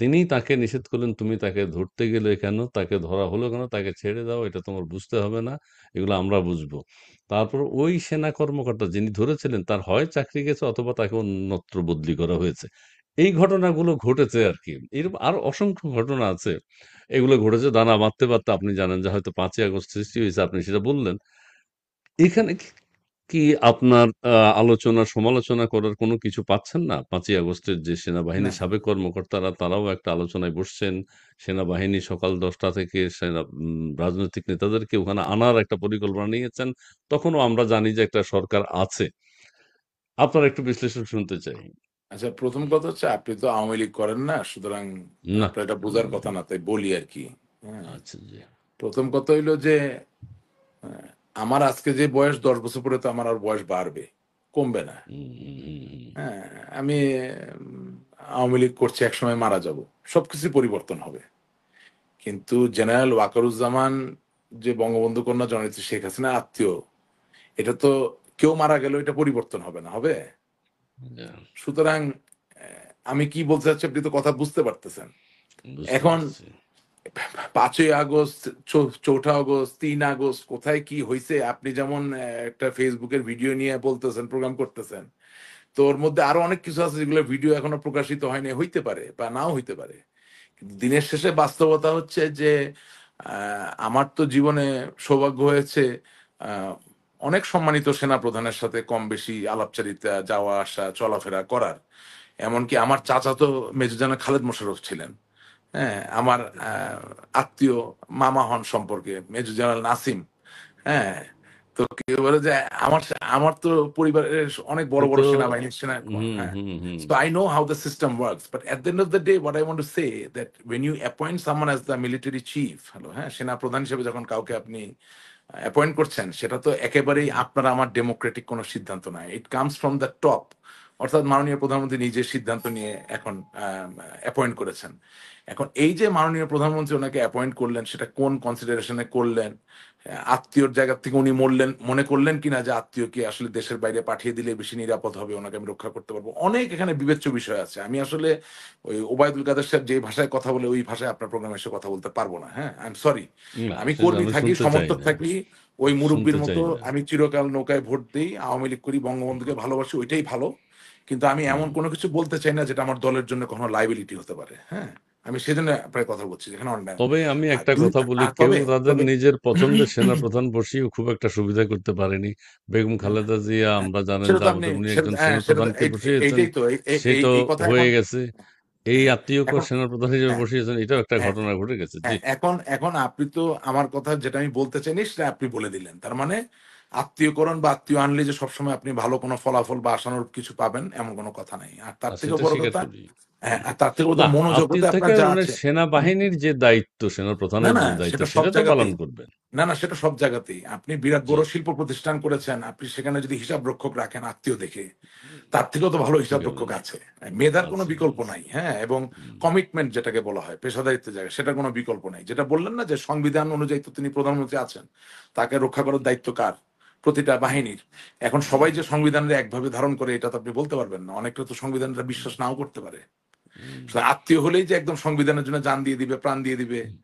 তিনি তাকে নিষেধ করলেন, তুমি তাকে ধরতে গেলে কেন, তাকে ধরা হলো কেন, তাকে ছেড়ে দাও, এটা তোমার বুঝতে হবে না, এগুলো আমরা বুঝবো। তারপর ওই সেনা কর্মকর্তা যিনি ধরেছিলেন তার হয় চাকরি গেছে অথবা তাকে অন্যত্র বদলি করা হয়েছে। এই ঘটনাগুলো ঘটেছে আর কি। এরকম আরো অসংখ্য ঘটনা আছে, এগুলো ঘটেছে দানা বাঁধতে বাঁধতে। আপনি জানেন যে হয়তো ৫ই আগস্ট সৃষ্টি হয়েছে, আপনি সেটা বললেন। এখানে কি আপনার আলোচনা সমালোচনা করার কোনো কিছু পাচ্ছেন না? ৫ই আগস্টের যে না, সেনাবাহিনীর সাবেক কর্মকর্তারা তারাও একটা আলোচনায় বসছেন। সেনাবাহিনী সকাল ১০টা থেকে রাজনৈতিক নেতাদেরকে ওখানে আনার একটা পরিকল্পনা নিয়েছেন। তখনও আমরা জানি যে একটা সরকার আছে। আপনার একটু বিশ্লেষণ শুনতে চাই। আচ্ছা, প্রথম কথা হচ্ছে আপনি তো আওয়ামী লীগ করেন না, সুতরাং না। আপনার এটা বোঝার উম কথা না, তাই বলি আর কি। হ্যাঁ, আচ্ছা জি। প্রথম কথা হইলো যে আমার আজকে যে বয়স, 10 বছর পরে তো আমার আর বয়স বাড়বে, কমবে না। হুম। হ্যাঁ, আমি উম, আওয়ামী লীগ করছি, একসময় মারা যাব, সবকিছু পরিবর্তন হবে। কিন্তু জেনারেল ওয়াকারুজ্জামান যে বঙ্গবন্ধু কন্যা জননেত্রী শেখ হাসিনা আত্মীয়, এটা তো কেউ মারা গেল এটা পরিবর্তন হবে না, হবে? হুম, সুতরাং আমি কি বলতে চাচ্ছি আপনি তো কথা বুঝতে পারতেছেন। বুঝতে এখন পারছি। ৫ই আগস্ট, ৪ঠা আগস্ট, ৩ আগস্ট কোথায় কি হয়েছে, আপনি যেমন একটা ফেসবুকের ভিডিও নিয়ে বলতেছেন, প্রোগ্রাম করতেছেন, তো ওর মধ্যে আরো অনেক কিছু আছে যেগুলো ভিডিও এখনো প্রকাশিত হয়নি, হইতে পারে বা নাও হইতে পারে। কিন্তু দিনের শেষে বাস্তবতা হচ্ছে যে আমার তো জীবনে সৌভাগ্য হয়েছে আহ, অনেক সম্মানিত সেনা প্রধানের সাথে কম বেশি আলাপচারিতা, যাওয়া আসা, চলাফেরা করার। এমনকি আমার চাচা তো মেজর জেনারেল খালেদ মোশাররফ ছিলেন। হ্যাঁ, আমার আত্মীয় মামা হন সম্পর্কে মেজর জেনারেল নাসিম। হ্যাঁ, তো তো কেউ বলে যে আমার আমার তো পরিবারের অনেক বড় কিন্তু বড় সেনাবাহিনীর সেনা, হুম, হ্যাঁ। হুম, হুম। So I know how the system works, but at the end of the day, what I want to say that when you appoint someone as the military chief, hello, হ্যাঁ, সেনা প্রধান হিসেবে যখন কাউকে আপনি অ্যাপয়েন্ট করছেন, সেটা তো একেবারেই আপনার আমার ডেমোক্রেটিক কোনো সিদ্ধান্ত নয়। It comes from the top, অর্থাৎ মাননীয় প্রধানমন্ত্রী নিজের সিদ্ধান্ত নিয়ে এখন অ্যাপয়েন্ট করেছেন। এখন এই যে মাননীয় প্রধানমন্ত্রী ওনাকে অ্যাপয়েন্ট করলেন, সেটা কোন কনসিডারেশনে করলেন? আত্মীয়র জায়গা থেকে উনি মনে করলেন কিনা যে আত্মীয়কে আসলে দেশের বাইরে পাঠিয়ে দিলে বেশি নিরাপদ হবে, ওনাকে আমি রক্ষা করতে পারবো। অনেক এখানে বিবেচ্য বিষয় আছে। আমি আসলে ওই ওবায়দুল কাদের সাহেব যে ভাষায় কথা বলে ওই ভাষায় আপনার প্রোগ্রামে এসে কথা বলতে পারবো না। হ্যাঁ, আই এম সরি। না, আমি সেটা কর্মী আমি থাকি, শুনতে চাই সমর্থক না। থাকি, ওই শুনতে মুরব্বীর মতো চাই না। আমি চিরকাল নৌকায় ভোট দিই, আওয়ামী লীগ করি, বঙ্গবন্ধুকে ভালোবাসি, ওইটাই ভালো। কিন্তু আমি এমন হুম। কোনো কিছু বলতে চাই না যেটা আমার দলের জন্য কখনো লাইবিলিটি হতে পারে। হ্যাঁ, আমি সেজন্য আপনার কথা বলছি যেখানে অন্যায়। তবে আমি আর একটা দুই, কথা বলি, আর কেউ তবে তাদের তবে নিজের পছন্দের সেনাপ্রধান বসিয়েও খুব একটা সুবিধা করতে পারেনি। বেগম খালেদা জিয়া হ্যাঁ, আমরা জানেন সেটা যে তো আপনি আমাদের উনি সেটা একজন হ্যাঁ, সেটা তো সেনাপ্রধানকে বসিয়েছেন। এইটাই তো সে তো এই কথা হয়ে এখন। গেছে। এই হ্যাঁ, আত্মীয়কেও এখন সেনাপ্রধান হিসেবে হ্যাঁ, বসিয়েছেন। এটাও একটা হ্যাঁ, ঘটনা ঘটে গেছে। জি। হ্যাঁ, এখন এখন আপনি তো আমার কথা যেটা আমি বলতে চাইনি সেটা আপনি বলে দিলেন। তার মানে আত্মীয়করণ বা আত্মীয় আনলে যে সবসময় আপনি ভালো কোনো ফলাফল বা আশানুরূপ কিছু পাবেন এমন কোনো কথা নাই। আর তার থেকেও সেটা বড় স্বীকার কথা, করি। হ্যাঁ, হুম। আর তার থেকে বড় না, কথা আপনি মনোজগতে আপনার থেকে যা মানে আছে। হুম, সেনাবাহিনীর যে দায়িত্ব, না, সেনাপ্রধানের না, যে দায়িত্ব সেটা সব সেটা তো পালন জায়গাতেই। করবেন। না, না, সেটা সব জায়গাতেই। আপনি বিরাট জি। বড় শিল্প প্রতিষ্ঠান করেছেন, আপনি সেখানে যদি হিসাব রক্ষক রাখেন আত্মীয় দেখে, তার থেকেও তো ভালো হিসাব ঠিকই রক্ষক বলেছেন। আছে। মেধার কোনো আছে, বিকল্প আছে। নাই, হ্যাঁ? এবং হুম, কমিটমেন্ট যেটাকে বলা হয়, পেশাদারিত্বের জায়গায়, সেটার কোনো বিকল্প নাই। যেটা বললেন না যে সংবিধান অনুযায়ী তো তিনি প্রধানমন্ত্রী আছেন। তাকে রক্ষা করার দায়িত্ব কার? প্রতিটা হুম, বাহিনীর। এখন হুম, সবাই যে সংবিধানের একভাবে ধারণ করে এটা তো আপনি বলতে পারবেন না। অনেকটা তো সংবিধানটা বিশ্বাস নাও করতে পারে। হুম, সুতরাং আত্মীয় হলেই যে একদম সংবিধানের জন্য জান দিয়ে দিবে, প্রাণ দিয়ে দিবে, হুম।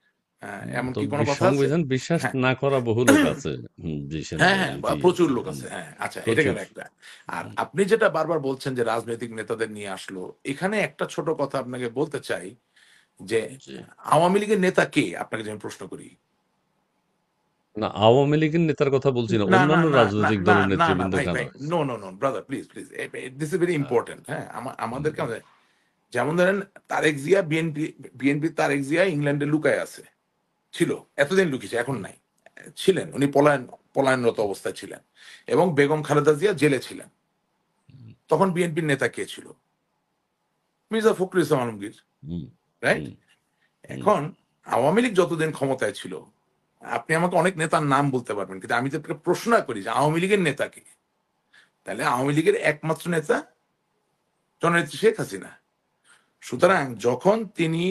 এমন তো কি কোনো কথা আছে? সংবিধান বিশ্বাস হ্যাঁ। না করা বহু লোক আছে। জি, হ্যাঁ, হ্যাঁ, সেনাবাহিনীতেই প্রচুর আছে। লোক হুম, আছে। হ্যাঁ, আচ্ছা, এটা প্রচুর। গেল একটা। আর হুম, আপনি যেটা বারবার বলছেন যে রাজনৈতিক নেতাদের নিয়ে আসলো, এখানে একটা ছোট কথা আপনাকে বলতে চাই যে জি। আওয়ামী লীগের নেতা কে? আপনাকে যদি আমি প্রশ্ন করি। না, আওয়ামী লীগের নেতার কথা বলছি না। না, না, অন্যান্য না, না, রাজনৈতিক না, দলের না, না, নেতৃবৃন্দ ভাই, কেন ভাই। হয়েছে? No, no, no, brother, please, please. This is very a important. হ্যাঁ? হুম, আমাদেরকে যেমন ধরেন তারেক জিয়া বিএনপি তারেক জিয়া ইংল্যান্ডে লুকায় আছে। ছিল। এতদিন লুকিয়েছে, এখন হুম, নাই। ছিলেন। উনি পলায়নরত অবস্থায় ছিলেন। এবং বেগম খালেদা জিয়া জেলে ছিলেন। হুম, তখন বিএনপির নেতা কে ছিল? মির্জা ফখরুল ইসলাম আলমগীর, হুম, রাইট? হুম, হুম। এখন আওয়ামী লীগ যতদিন ক্ষমতায় ছিল, আপনি আমাকে অনেক নেতার নাম বলতে পারবেন। কিন্তু আমি যদি আপনাকে প্রশ্ন করি যে আওয়ামী লীগের নেতা কে? তাহলে আওয়ামী লীগের একমাত্র নেতা জননেত্রী শেখ হাসিনা। হুম। সুতরাং যখন তিনি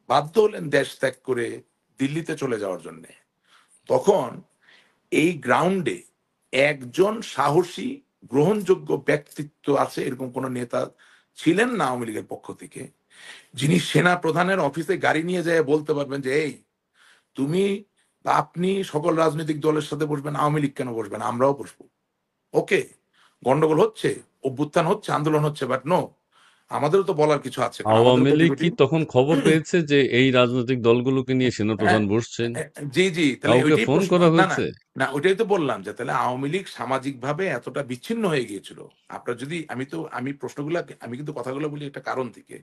বাধ্য হলেন দেশ ত্যাগ করে দিল্লিতে চলে যাওয়ার জন্য, তখন এই গ্রাউন্ডে একজন সাহসী গ্রহণযোগ্য ব্যক্তিত্ব আছে এরকম কোন নেতা ছিলেন না আওয়ামী লীগের পক্ষ থেকে, যিনি সেনা প্রধানের অফিসে গাড়ি নিয়ে যায় বলতে পারবেন যে এই তুমি বা আপনি সকল রাজনৈতিক দলের সাথে বসবেন, আওয়ামী লীগ কেন বসবেন, আমরাও বসবো। ওকে, গন্ডগোল হচ্ছে, অভ্যুত্থান হচ্ছে, আন্দোলন হচ্ছে, বাট নো, আমাদেরও তো বলার কিছু আছে, কারণ আমাদেরও আওয়ামী কোটি লীগ কোটি। কি তখন খবর পেয়েছে যে এই রাজনৈতিক দলগুলোকে নিয়ে সেনাপ্রধান বসছেন? জি, জি। তাহলে কাউকে ওইটাই ফোন প্রশ্ন। করা না, না, হয়েছে? না, ওইটাই তো বললাম যে তাহলে আওয়ামী লীগ সামাজিকভাবে এতটা বিচ্ছিন্ন হয়ে গিয়েছিল। আপনার যদি আমি প্রশ্নগুলা আমি কিন্তু কথাগুলো বলি একটা কারণ থেকে।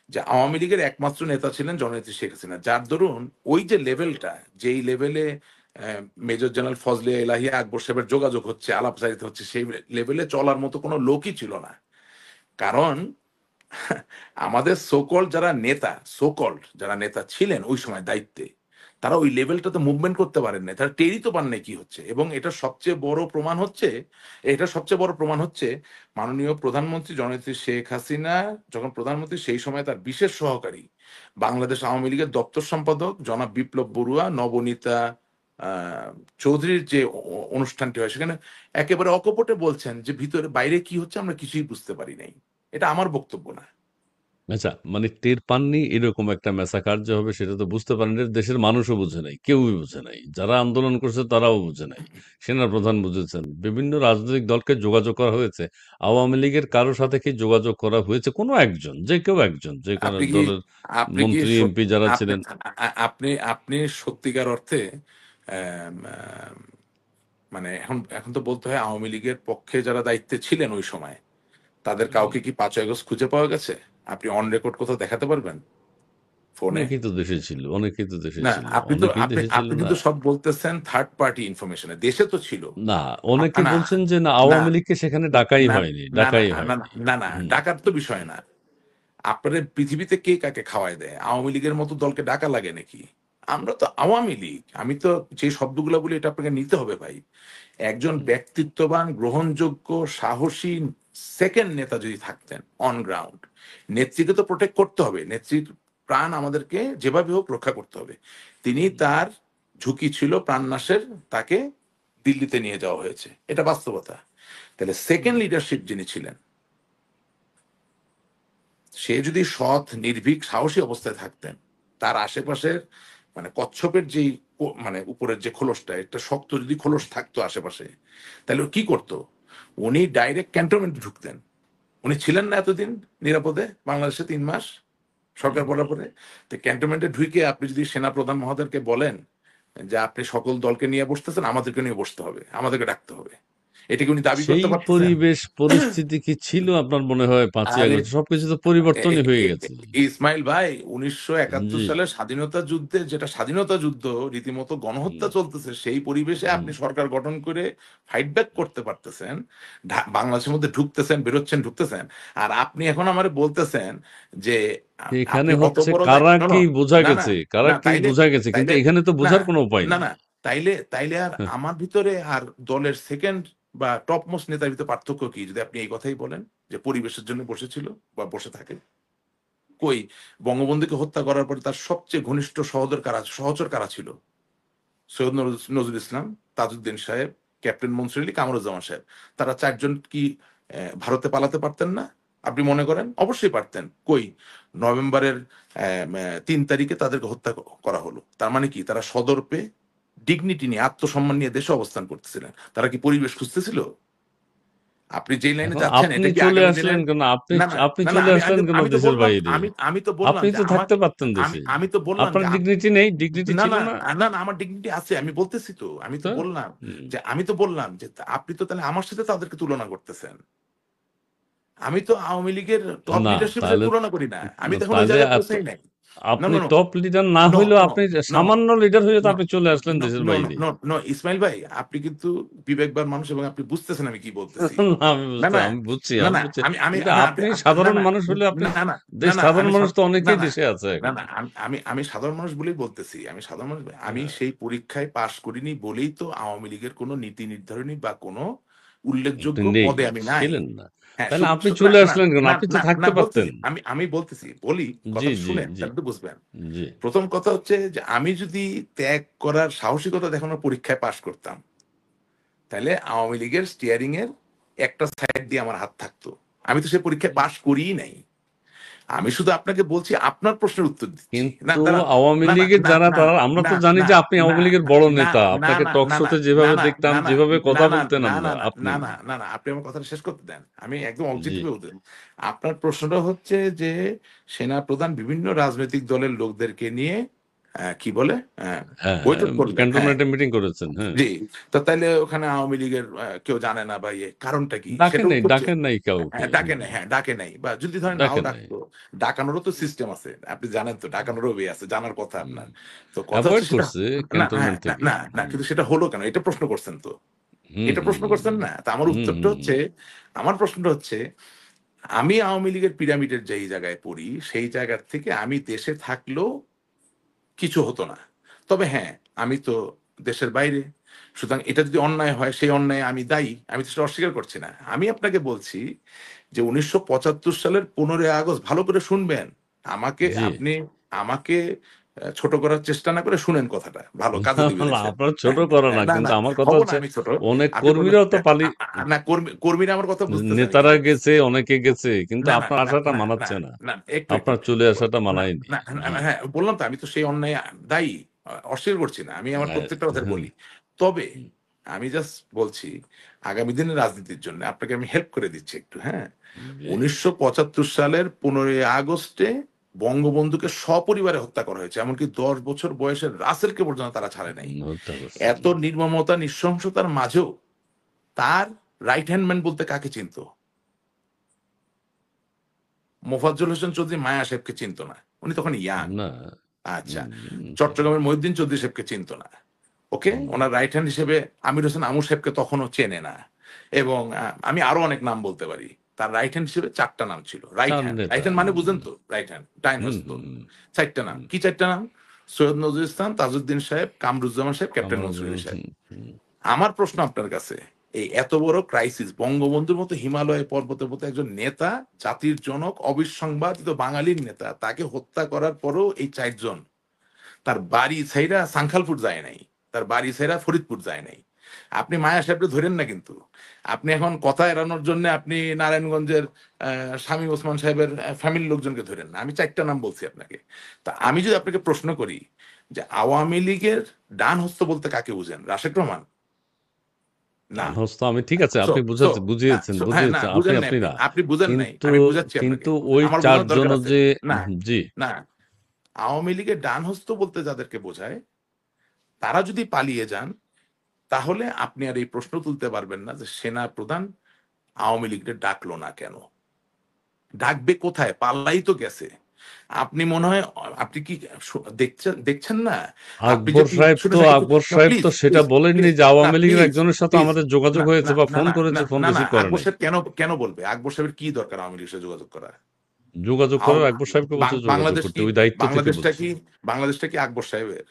যে আওয়ামী লীগের একমাত্র নেতা ছিলেন জননেত্রী শেখ হাসিনা। যার দরুন ওই যে লেভেলটা, যেই লেভেলে মেজর জেনারেল ফজলে এলাহিয়া আকবর সাহেবের যোগাযোগ হচ্ছে, আলাপচারিতা হচ্ছে, সেই লেভেলে চলার মতো কোনো লোকই ছিল না। কারণ আমাদের যারা নেতা ছিলেন ওই সময় দায়িত্বে, তারা ওই লেভেলটাতে মুভমেন্ট করতে পারেন নাই, তারা টেরই তো পান নাই কি হচ্ছে। এবং এটা সবচেয়ে বড় প্রমাণ হচ্ছে মাননীয় প্রধানমন্ত্রী জননেত্রী শেখ হাসিনা যখন প্রধানমন্ত্রী, সেই সময় তার বিশেষ সহকারী বাংলাদেশ আওয়ামী লীগের দপ্তর সম্পাদক জনাব বিপ্লব বড়ুয়া নবনীতা আহ, চৌধুরীর যে অনুষ্ঠানটি হয়, সেখানে একেবারে অকপটে বলছেন যে ভিতরে বাইরে কি হচ্ছে আমরা কিছুই বুঝতে পারি নাই। এটা আমার বক্তব্য না। আচ্ছা, মানে টের পাননি এরকম একটা মেসাকার যে হবে সেটা তো বুঝতে পারেন। এটা দেশের মানুষও বুঝে নাই। কেউই বুঝে নাই। যারা আন্দোলন করছে তারাও বুঝে নাই। সেনাপ্রধান বুঝেছেন। বিভিন্ন রাজনৈতিক দলকে যোগাযোগ করা হয়েছে। আওয়ামী লীগের কারো সাথে কি যোগাযোগ করা হয়েছে? কোনো একজন, যে কেউ একজন, যে কোনো আপনি কি দলের আপনি কি মন্ত্রী, এমপি যারা আপনি ছিলেন। আপনি আপনি সত্যিকার অর্থে আম, আম, মানে এখন তো বলতে হয় আওয়ামী লীগের পক্ষে যারা দায়িত্বে ছিলেন ওই সময়, তাদের হুম। কাউকে কি 5ই আগস্ট খুঁজে পাওয়া গেছে? আপনি অন রেকর্ড কোথাও দেখাতে পারবেন? ফোনে? অনেকেই তো দেশে ছিল, অনেকেই তো দেশে না, ছিল, আপনি তো অনেকেই আপনি দেশে ছিল আপনি না। কিন্তু সব বলতেছেন থার্ড পার্টি ইনফরমেশনে। দেশে তো ছিল। না, অনেকে না, বলছেন যে না, না, আওয়ামী লীগকে সেখানে ডাকাই না, হয়নি, না, না, ডাকাই না, হয়নি। না, না, হুম, ডাকার তো বিষয় না। আপনাদের পৃথিবীতে কে কাকে খাওয়ায় দেয়? আওয়ামী লীগের মতো দলকে ডাকা লাগে নাকি? আমরা তো আওয়ামী লীগ। আমি তো যে শব্দগুলা বলি এটা আপনাকে নিতে হবে ভাই। একজন হুম, ব্যক্তিত্ববান, গ্রহণযোগ্য, সাহসী সেকেন্ড নেতা যদি থাকতেন অন গ্রাউন্ড, নেত্রীকে তো প্রোটেক্ট করতে হবে। নেত্রীর প্রাণ আমাদেরকে যেভাবে হোক রক্ষা করতে হবে। তিনি হুম। তার ঝুঁকি ছিল প্রাণনাশের, তাকে দিল্লিতে নিয়ে যাওয়া হয়েছে। এটা বাস্তবতা। তাহলে সেকেন্ড লিডারশিপ যিনি ছিলেন, সে যদি সৎ, নির্ভীক, সাহসী অবস্থায় থাকতেন, তার আশেপাশের মানে কচ্ছপের যেই মানে উপরের যে খোলসটা, একটা শক্ত যদি খোলস থাকতো আশেপাশে, তাহলে ও কি করতো? উনি ডাইরেক্ট ক্যান্টনমেন্টে ঢুকতেন। উনি ছিলেন না এতদিন নিরাপদে বাংলাদেশে ৩ মাস সরকার পড়ার পরে। তো ক্যান্টনমেন্টে ঢুকে আপনি যদি সেনা প্রধান মহোদয়কে বলেন যে আপনি সকল দলকে নিয়ে বসতেছেন, আমাদেরকে নিয়ে বসতে হবে, আমাদেরকে ডাকতে হবে, এটা কি উনি দাবি সেই করতে পারতেছেন? পরিবেশ পরিস্থিতি কি ছিল আপনার মনে হয় ৫ই আরে আগস্ট? সবকিছু তো এ পরিবর্তনই এ হয়ে এ গেছে। ইসমাইল ভাই, ১৯৭১ জি। সালের স্বাধীনতা যুদ্ধে, যেটা স্বাধীনতা যুদ্ধ, রীতিমতো হুম, গণহত্যা চলতেছে, সেই পরিবেশে হুম। আপনি সরকার গঠন করে ফাইট ব্যাক করতে পারতেছেন। বাংলাদেশের মধ্যে ঢুকতেছেন, বেরোচ্ছেন, ঢুকতেছেন। আর আপনি এখন আমারে বলতেছেন যে এখানে আপনি অত হচ্ছে বড় কারা নো, কি নো, বোঝা না, না, গেছে, কারা না, কি বোঝা গেছে। কিন্তু তাইলে এখানে তো না, বোঝার কোনো উপায় না, নেই। না, তাইলে আর আমার ভিতরে আর দলের সেকেন্ড বা টপ মোস্ট নেতার ভিতরে পার্থক্য কি? যদি আপনি এই কথাই বলেন যে পরিবেশের জন্য বসেছিল বা বসে থাকে। কই, বঙ্গবন্ধুকে হত্যা করার পরে তার সবচেয়ে ঘনিষ্ঠ সহচর কারা ছিল? সৈয়দ নজরুল ইসলাম, তাজউদ্দিন সাহেব, ক্যাপ্টেন মনসুর আলী, কামরুজ্জামান সাহেব। তারা ৪ জন কি ভারতে পালাতে পারতেন না? আপনি মনে করেন? অবশ্যই পারতেন। কই, নভেম্বরের ৩ তারিখে তাদেরকে হত্যা করা হলো। তার মানে কি? তারা সদর্পে ডিগনিটি নিয়ে, আত্মসম্মান নিয়ে দেশে অবস্থান করতেছিলেন। তারা কি পরিবেশ খুঁজতেছিল? আপনি যেই লাইনে এখন যাচ্ছেন আপনি এটা কি চলে আগামী দিনের? আসলেন কেন? আপনি না, না, আপনি না, না, চলে আসলেন কেন আমি তো দেশের বললাম, বাইরে? আমি তো বললাম আপনি যে তো থাকতে আমাকে, পারতেন আমি দেশে। আমি তো বললাম আপনার যে ডিগনিটি নেই? ডিগনিটি না, ছিল না, না? না, না, আমার ডিগনিটি আছে। আমি বলতেছি তো। আমি তো তো বললাম হুম, যে আমি তো বললাম যে আপনি তো তাহলে আমার সাথে তাদেরকে তুলনা করতেছেন। আমি তো আওয়ামী লীগের টপ না লিডারশিপের সাথে তাহলে তুলনা করি না। আমি তো এখন ওই তাহলে জায়গায় এত পৌঁছাই নাই। নো, আপনি নো, নো, টপ লিডার না নো, হইলেও নো, আপনি নো, সামান্য লিডার হয়ে তো নো, আপনি চলে আসলেন নো, দেশের নো, নো, বাইরে। নো, নো, ইসমাইল ভাই, আপনি কিন্তু বিবেকবান মানুষ এবং আপনি বুঝতেছেন আমি কি বলতেছি। না, না, না, আমি বুঝছি, না, আমি না, বুঝছি। আমি কিন্তু না, আপনি না, সাধারণ না, মানুষ হলে আপনি না, না, না, না, দেশ না, সাধারণ আমি মানুষ তো না, অনেকেই না, দেশে আছে না, এখন। না, আমি সাধারণ মানুষ বলেই বলতেছি। আমি সাধারণ মানুষ, আমি হ্যাঁ, সেই পরীক্ষায় পাশ করিনি বলেই তো আওয়ামী লীগের কোনো নীতি নির্ধারণী বা কোনো আপনি উল্লেখযোগ্য নেই, পদে আমি নাই। ছিলেন না। হ্যাঁ, তাহলে আপনি না, চলে না, আসলেন কেন? না, আপনি তো না, না, থাকতে পারতেন। বলতেছি। আমি বলতেছি, বলি, জি, কথাটা জি, শুনেন, জি, তাহলে তো বুঝবেন। জি। ১ম কথা হচ্ছে যে আমি যদি ত্যাগ করার সাহসিকতা দেখানোর পরীক্ষায় পাস করতাম, তাইলে আওয়ামী লীগের স্টিয়ারিং এর একটা সাইড দিয়ে আমার হাত থাকতো। আমি তো সে পরীক্ষায় পাস করিই নাই। আমি শুধু আপনাকে বলছি, আপনার প্রশ্নের উত্তর দিচ্ছি। না, কিন্তু দাঁড়ান। আওয়ামী না, না, লীগের না, যারা না, তারা আমরা না, তো জানি না, যে আপনি না, আওয়ামী লীগের বড় না, নেতা। না, আপনাকে না, টক না, শোতে না, যেভাবে না, দেখতাম, না, না, যেভাবে না, কথা না, বলতেন না, আমরা, না, আপনি। না, না, না, না, আপনি আমার কথাটা শেষ করতে দেন। আমি একদম জি। অবজেক্টিভ বলতেন। আপনার প্রশ্নটা হচ্ছে যে সেনা প্রধান বিভিন্ন রাজনৈতিক দলের লোকদেরকে নিয়ে কি বলে? হ্যাঁ, বৈঠক করলেন। হ্যাঁ, ক্যান্টনমেন্টে মিটিং করেছেন। হ্যাঁ। জি। তো তাইলে ওখানে আওয়ামী লীগের কেউ জানে না বা ইয়ে, কারণটা কি? ডাকেন সেটা নাই, উত্তর ডাকেন নাই কাউকে। হ্যাঁ, ডাকে নাই। হ্যাঁ, ডাকে নাই। বা যদি ধরেন নাও ডাকেন নাই। ডাকতো, ডাকানোরও তো সিস্টেম আছে। আপনি জানেন তো, ডাকানোরও ওয়ে আছে। জানার কথা হুম। আপনার। তো কথা হচ্ছে এভয়েড সেটা করছে না, হ্যাঁ, ক্যান্টনমেন্ট না, থেকে। না, না, হুম, কিন্তু সেটা হলো কেন? এটা প্রশ্ন করছেন তো। হুম, এটা হুম, প্রশ্ন করছেন না? তো আমার হুম, উত্তরটা হুম, হুম। হচ্ছে, আমার প্রশ্নটা হচ্ছে, আমি আওয়ামী লীগের পিরামিডের যেই জায়গায় পড়ি, সেই জায়গার থেকে আমি দেশে থাকলেও কিছু হতো না। তবে হ্যাঁ, আমি তো দেশের বাইরে। সুতরাং এটা যদি অন্যায় হয়, সেই অন্যায়ে আমি দায়ী। আমি তো সেটা অস্বীকার করছি না। আমি আপনাকে বলছি যে ১৯৭৫ সালের ১৫ই আগস্ট ভালো করে শুনবেন। জি। আপনি আমাকে ছোট করার চেষ্টা না করে শুনেন কথাটা। ভালো কাজে দিবে না, দেশের। আপনার ছোট হ্যাঁ, করা না। না, কিন্তু না, আমার কথা হব না হচ্ছে আমি ছোট। অনেক আপনি বললেন কর্মীরাও তো না, কর্মীরা আমার কথা বুঝতেছে না নেতারা কিন্তু। গেছে, অনেকে গেছে। কিন্তু না, না, আপনার না, আশাটা না, না, মানাচ্ছে না। না, একটু। আপনার চলে আসাটা না, মানায়নি। না, জি। হ্যাঁ, বললাম তো আমি তো সেই অন্যায় দায়ী। অস্বীকার করছি না। আমি আমার আ প্রত্যেকটা কথাই হুম, বলি। তবে হুম, আমি জাস্ট বলছি, আগামী দিনের রাজনীতির জন্য আপনাকে আমি হেল্প করে দিচ্ছি একটু, হ্যাঁ? জি। ১৯৭৫ সালের ১৫ই আগস্টে বঙ্গবন্ধুকে সপরিবারে হত্যা করা হয়েছে। এমনকি ১০ বছর বয়সের রাসেলকে পর্যন্ত তারা ছাড়ে নাই। হত্যা করছে। এত নির্মমতা, নৃশংসতার মাঝেও তার রাইট হ্যান্ড ম্যান বলতে কাকে চিনত? মোফাজ্জল হোসেন চৌধুরী মায়া সাহেবকে চিনত না। উনি তখন ইয়াং। না। আচ্ছা, হুম, চট্টগ্রামের মহিউদ্দিন চৌধুরী সাহেবকে চিনতো না। ওকে, হুম, ওনার রাইট হ্যান্ড হিসেবে আমির হোসেন আমু সাহেবকে তখনও চেনে না। এবং আমি আরো অনেক নাম বলতে পারি। তার রাইট হ্যান্ড হিসেবে ৪ টা নাম ছিল। রাইট চার হ্যান্ড, নেতা। রাইট হ্যান্ড মানে বুঝেন তো? রাইট হ্যান্ড, ডাইন হুম, হস্ত। হুম, ৪ টা নাম। হুম, কি ৪ টা নাম? সৈয়দ নজরুল ইসলাম, তাজউদ্দিন সাহেব, কামরুজ্জামান সাহেব, ক্যাপ্টেন আমার মনসুর আলী সাহেব। হুম, হুম। আমার প্রশ্ন আপনার কাছে, এই এত বড় ক্রাইসিস, বঙ্গবন্ধুর মতো হিমালয় পর্বতের মতো একজন নেতা, জাতির জনক, অবিসংবাদিত বাঙালির নেতা, তাকে হত্যা করার পরও এই ৪ জন তার বাড়ি ছাইরা সাংখালপুর যায় নাই, তার বাড়ি ছাইরা ফরিদপুর যায় নাই। আপনি মায়া সাহেবকে ধরেন না কিন্তু, আপনি এখন কথা এড়ানোর জন্য আপনি নারায়ণগঞ্জের স্বামী ওসমান সাহেবের ফ্যামিলির লোকজনকে ধরেন না। আমি ৪ টা নাম বলছি আপনাকে। তা আমি যদি আপনাকে প্রশ্ন করি যে আওয়ামী লীগের ডান হস্ত বলতে কাকে বুঝেন? রাশেদ রহমান? না। ডান হস্ত আমি ঠিক আছে সো আপনি সো বুঝিয়েছেন, হ্যাঁ, না বুঝিয়েছেন। আপনি বুঝেন নাই, আপনি আপনি না। আপনি বুঝেন নাই, কিন্তু আমি বুঝাচ্ছি আপনাকে, কিন্তু ওই আমার ৪ বোঝানোর দরকার জনও আছে। যে না, জি, না, আওয়ামী লীগের ডান হস্ত বলতে যাদেরকে বোঝায়, তারা যদি পালিয়ে যান, তাহলে আপনি আর এই প্রশ্ন তুলতে পারবেন না যে সেনা প্রধান আওয়ামী লীগকে ডাকলো না কেন? ডাকবে কোথায়? পাল্লাই তো গেছে। আপনি মনে হয়, আপনি কি দেখছেন দেখছেন না? আপনি যদি শুনেন, একটু আকবর সাহেব প্লিজ, তো সেটা প্লিজ, বলেননি প্লিজ, যে না আওয়ামী লীগের প্লিজ, একজনের সাথে প্লিজ, আমাদের যোগাযোগ না, হয়েছে না, বা না, ফোন না, না, করেছে, ফোন না, না, রিসিভ করে আকবর নাই। সাহেব কেন বলবে? আকবর সাহেবের কি দরকার আওয়ামী লীগের সাথে যোগাযোগ করা? যোগাযোগ করার আকবর সাহেবকে বলছে যোগাযোগ বাংলাদেশ করতে, কি, ওই দায়িত্ব থেকে বাংলাদেশটা বলছে। কি, বাংলাদেশটা কি আকবর সাহেবের?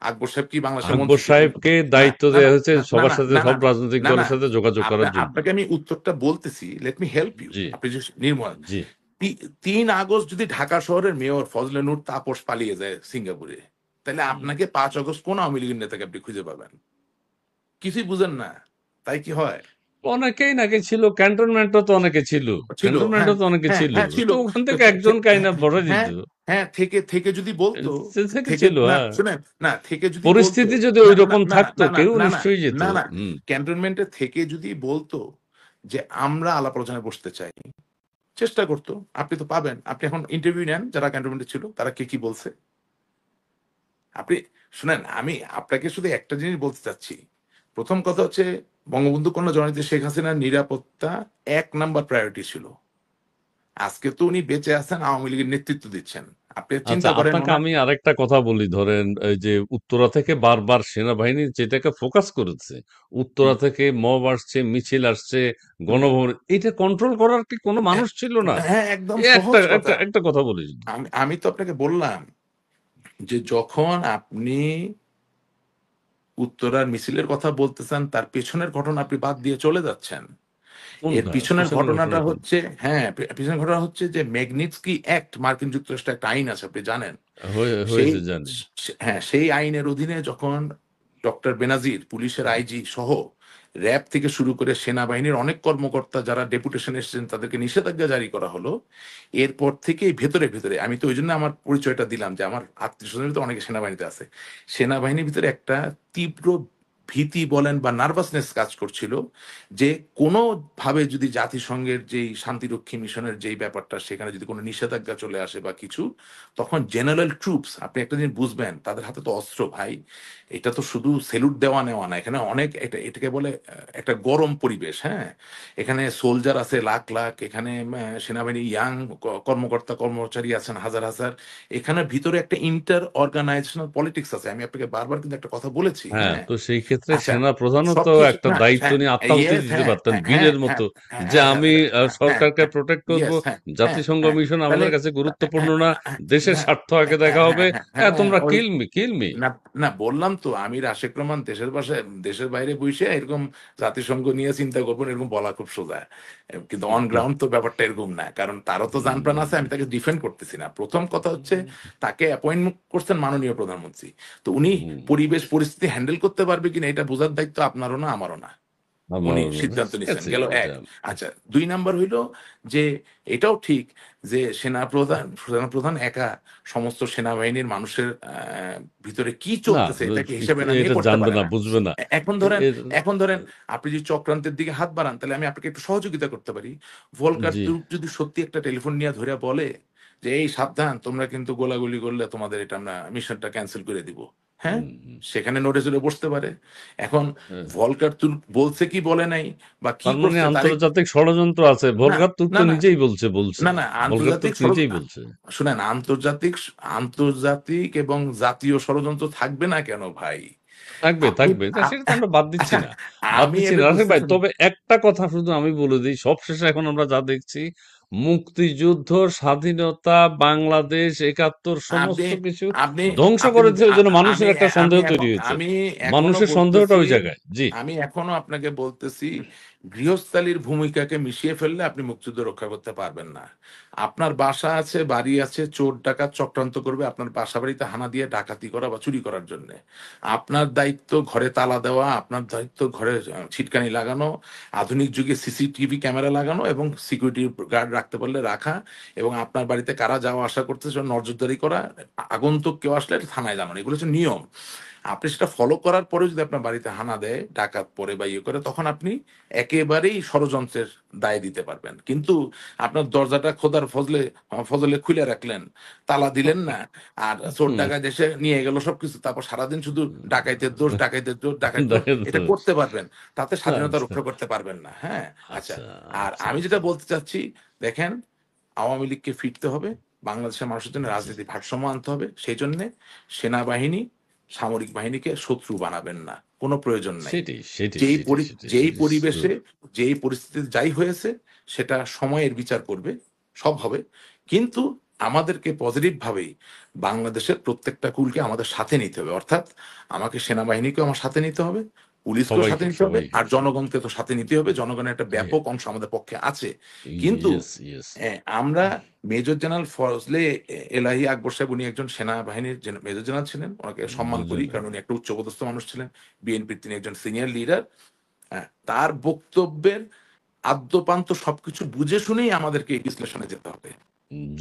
আকবর সাহেব কি বাংলাদেশের আকবর মন্ত্রী ছিলেন? সাহেবকে না, দায়িত্ব না, না, দেওয়া হয়েছে না, না, সবার না, সাথে, না, সব না, রাজনৈতিক না, না, দলের সাথে যোগাযোগ করার জন্য। আপনাকে আমি উত্তরটা বলতেছি, লেট মি হেল্প ইউ। জি, আপনি যে নির্মল, জি। ৩ আগস্ট যদি ঢাকা শহরের মেয়র ফজলে নূর তাপস পালিয়ে যায় সিঙ্গাপুরে, তাহলে হুম। আপনাকে ৫ আগস্ট কোন আওয়ামী লীগের নেতাকে আপনি খুঁজে পাবেন? কিছুই বুঝেন না, তাই কি হয়? অনেকেই নাকি ছিল, ক্যান্টনমেন্টও তো অনেকে ছিল, ছিল, হ্যাঁ, ক্যান্টনমেন্টও তো অনেকে হ্যাঁ, ছিল। হ্যাঁ, ছিল। তো ওখান তো থেকে একজন হ্যাঁ, কাইনা বসাই দিত। হ্যাঁ, হ্যাঁ, থেকে থেকে যদি বলতো, সে থেকে থেকে ছিল, না হ্যাঁ। শুনেন, না থেকে যদি বলতো, পরিস্থিতি যদি না, না, ঐরকম না, থাকতো না, না, কেউ না, না, নিশ্চয়ই যেত। না, না, হুম। ক্যান্টনমেন্টে থেকে যদি বলতো যে আমরা আলাপ আলোচনায় বসতে চাই, চেষ্টা করতো, আপনি তো পাবেন। আপনি এখন ইন্টারভিউ নেন যারা ক্যান্টনমেন্টে ছিল, তারা কে কি বলছে। আপনি শুনেন, আমি আপনাকে শুধু একটা জিনিস বলতে চাচ্ছি। প্রথম কথা হচ্ছে, বঙ্গবন্ধু কন্যা জননেত্রী শেখ হাসিনার নিরাপত্তা ১ নাম্বার প্রায়োরিটি ছিল। আজকে তো উনি বেঁচে আছেন, আওয়ামী লীগের নেতৃত্ব দিচ্ছেন। আপনি আচ্ছা, চিন্তা করেন আপনাকে ওনার। আমি আরেকটা কথা বলি। ধরেন এই যে উত্তরা থেকে বারবার সেনাবাহিনী যেটাকে ফোকাস করেছে, উত্তরা হুম, থেকে মব আসছে, মিছিল আসছে, হুম, গণভবন, এটা কন্ট্রোল করার কি কোনো হ্যাঁ, মানুষ ছিল না? হ্যাঁ, একদম এ একটা সহজ একটা কথা। একটা কথা বলি। আমি আমি তো আপনাকে বললাম যে যখন আপনি উত্তরার মিছিলের কথা বলতেছেন, তার পেছনের ঘটনা আপনি বাদ দিয়ে চলে যাচ্ছেন। এর কোনটা? পিছনের পিছনের ঘটনা ঘটনাটা কোনটা? হচ্ছে, হ্যাঁ, পিছনের ঘটনা হচ্ছে যে ম্যাগনিটস্কি অ্যাক্ট, মার্কিন যুক্তরাষ্ট্রের একটা আইন আছে, আপনি জানেন। সেই হয়েছে জানি। হ্যাঁ, সেই আইনের অধীনে যখন ডক্টর বেনাজির, পুলিশের আইজি সহ র‍্যাব থেকে শুরু করে সেনাবাহিনীর অনেক কর্মকর্তা যারা ডেপুটেশন এসেছেন, তাদেরকে নিষেধাজ্ঞা জারি করা হলো। এরপর থেকেই ভেতরে ভেতরে, আমি তো ওই জন্য আমার পরিচয়টা দিলাম যে আমার আত্মীয় স্বজনের তো অনেকে সেনাবাহিনীতে আছে। সেনাবাহিনীর ভিতরে একটা তীব্র ভীতি বলেন বা নার্ভাসনেস কাজ করছিল যে কোনোভাবে যদি জাতিসংঘের যেই শান্তিরক্ষী মিশনের যেই ব্যাপারটা, সেখানে যদি কোনো নিষেধাজ্ঞা চলে আসে বা কিছু, তখন জেনারেল ট্রুপস, আপনি একটা জিনিস বুঝবেন, তাদের হাতে তো অস্ত্র ভাই। এটা তো শুধু সেলুট দেওয়া নেওয়া না, এখানে অনেক, এটাকে বলে একটা গরম পরিবেশ, হ্যাঁ। এখানে সোলজার আছে লাখ লাখ, এখানে সেনাবাহিনী ইয়াং কর্মকর্তা কর্মচারী আছেন হাজার হাজার। এখানে ভিতরে একটা ইন্টার অর্গানাইজেশনাল পলিটিক্স আছে। আমি আপনাকে বারবার কিন্তু একটা কথা বলেছি, হ্যাঁ, হ্যাঁ। তো সেই ক্ষেত্রে আচ্ছা, সেনা প্রধানও তো সবকিছু একটা না, দায়িত্ব হ্যাঁ, নিয়ে আত্মাহুতি ইয়েস, দিতে হ্যাঁ, পারতেন হ্যাঁ, বীরের হ্যাঁ, মতো, হ্যাঁ, যে হ্যাঁ, হ্যাঁ, আমি হ্যাঁ, হ্যাঁ, সরকারকে হ্যাঁ, প্রোটেক্ট করব, ইয়েস, হ্যাঁ, হ্যাঁ, জাতিসংঘ হ্যাঁ, মিশন তাহলে আমাদের কাছে গুরুত্বপূর্ণ হ্যাঁ, না, হ্যাঁ, দেশের হ্যাঁ, স্বার্থ আগে হ্যাঁ, দেখা হ্যাঁ, হবে। হ্যাঁ, হ্যাঁ, হ্যাঁ, তোমরা ওই কিল মি, কিল মি। না, না, বললাম তো আমি রাশেক রহমান দেশের বাসায়, দেশের বাইরে বসে এরকম জাতিসংঘ নিয়ে চিন্তা করবেন, এরকম বলা খুব সোজা। কিন্তু অন গ্রাউন্ড তো ব্যাপারটা এরকম না, কারণ তারও তো জান প্রাণ আছে। আমি তাকে ডিফেন্ড করতেছি না। প্রথম কথা হচ্ছে, তাকে অ্যাপয়েন্ট করছেন মাননীয় প্রধানমন্ত্রী। তো উনি পরিবেশ পরিস্থিতি হ্যান্ডেল করতে পারবে কিনা, এটা বোঝার দায়িত্ব আপনারও না আমারও না। উনি সিদ্ধান্ত ঠিক নিচ্ছেন, আছে গেল এক। এটা। আচ্ছা, ২ নাম্বার হইল যে এটাও ঠিক যে সেনাপ্রধান একা সমস্ত সেনাবাহিনীর মানুষের ভিতরে কি না, চলতেছে এটাকে হিসেবে না নিয়ে এটা করতে জানবে পারে না, না। বুঝবে না। এখন ধরেন, এর এখন ধরেন আপনি যদি চক্রান্তের দিকে হাত বাড়ান, তাহলে আমি আপনাকে একটু সহযোগিতা করতে পারি। ভলকার জি, তুর্ক যদি সত্যি একটা টেলিফোন নিয়ে ধরে বলে যে এই সাবধান, তোমরা কিন্তু গোলাগুলি করলে তোমাদের এটা আমরা মিশনটা ক্যান্সেল করে দিব। হ্যাঁ, হুম, হুম। সেখানে নড়ে চড়ে বসতে পারে। এখন হ্যাঁ। ভলকার তুর্ক বলছে কি বলে নাই বা কি তার মানে করছে তার আন্তর্জাতিক ষড়যন্ত্র আছে। না, ভলগার তুর্ক না, তো না, নিজেই বলছে। না, না, ভলগার আন্তর্জাতিক তুর্ক নিজেই বলছে। শুনেন, আন্তর্জাতিক এবং জাতীয় ষড়যন্ত্র থাকবে না কেন ভাই? থাকবে, আপনি থাকবে। না সেটা তো আমরা বাদ দিচ্ছি আচ্ছা, না। বাদ আমি দিচ্ছি এটা না। রাশেদ ভাই বুঝতেছি না। তবে একটা কথা শুধু আমি বলে দেই, সবশেষে এখন আমরা যা দেখছি মুক্তিযুদ্ধ, স্বাধীনতা, বাংলাদেশ, ৭১ আপনি সমস্ত কিছু আপনি ধ্বংস আপনি করেছে ওই আ- জন্য আমি মানুষের একটা আমি সন্দেহ তৈরি এখন হয়েছে। আমি এখনো মানুষের সন্দেহটা বলতেছি, ওই জায়গায়। জি। আমি এখনো আপনাকে বলতেছি, গৃহস্থালীর ভূমিকাকে মিশিয়ে ফেললে আপনি মুক্তিযুদ্ধ রক্ষা করতে পারবেন না। আপনার বাসা আছে, বাড়ি আছে, চোর ডাকাত চক্রান্ত করবে আপনার বাসা বাড়িতে হানা দিয়ে ডাকাতি করা বা চুরি করার জন্য। আপনার দায়িত্ব ঘরে তালা দেওয়া, আপনার দায়িত্ব ঘরে ছিটকানি লাগানো, আধুনিক যুগে সিসিটিভি ক্যামেরা লাগানো এবং সিকিউরিটি গার্ড রাখতে পারলে রাখা, এবং আপনার বাড়িতে কারা যাওয়া আসা করতেছে সেটা নজরদারি করা, আগন্তুক কেউ আসলে এটা থানায় জানানো, এগুলো হচ্ছে নিয়ম। আপনি সেটা ফলো করার পরেও যদি আপনার বাড়িতে হানা দেয়, ডাকাত পড়ে বা ইয়ে করে, তখন আপনি একেবারেই ষড়যন্ত্রের দায় দিতে পারবেন। কিন্তু আপনার দরজাটা খোদার ফজলে খুলে রাখলেন, তালা দিলেন না, আর চোর হুম, ডাকাত এসে নিয়ে গেল সবকিছু, তারপর সারাদিন শুধু ডাকাইতের দোষ, ডাকাইতের দোষ, ডাকাইতের দোষ, দেখেন তো। এটা করতে পারবেন, তাতে স্বাধীনতা আচ্ছা, রক্ষা করতে পারবেন না। হ্যাঁ, আচ্ছা। আচ্ছা, আর আচ্ছা, আমি যেটা আচ্ছা। বলতে চাচ্ছি, দেখেন, আওয়ামী লীগকে ফিরতে হবে, বাংলাদেশের মানুষের জন্য জি। রাজনীতি ভারসাম্য আনতে হবে। সেই জন্য সেনাবাহিনী, সামরিক বাহিনীকে শত্রু বানাবেন না, কোনো প্রয়োজন নাই। সেটাই, সেটাই, সেটাই, সেটাই, যেই সেটাই। পরিবেশে, যেই পরিস্থিতিতে যাই হয়েছে, সেটা সময়ের বিচার করবে, সব হবে। কিন্তু আমাদেরকে পজিটিভ ভাবেই বাংলাদেশের প্রত্যেকটা কুলকে আমাদের সাথে নিতে হবে, অর্থাৎ আমাকে সেনাবাহিনীকেও আমার সাথে নিতে হবে, পুলিশকেও সাথে সবাইকে, নিতে হবে, সবাইকে। আর জনগণকে তো সাথে নিতে হবে। জনগণের একটা ব্যাপক অংশ আমাদের পক্ষে আছে। কিন্তু ইয়েস, ইয়েস। আমরা মেজর জেনারেল ফজলে এলাহি আকবর সাহেব, উনি একজন সেনাবাহিনীর মেজর জেনারেল ছিলেন, ওনাকে সম্মান করি বুঝলেন। কারণ উনি একটা উচ্চপদস্থ মানুষ ছিলেন, বিএনপির তিনি একজন সিনিয়র লিডার। তার বক্তব্যের আদ্যপান্ত সবকিছু বুঝে শুনেই আমাদেরকে এই বিশ্লেষণে যেতে হবে।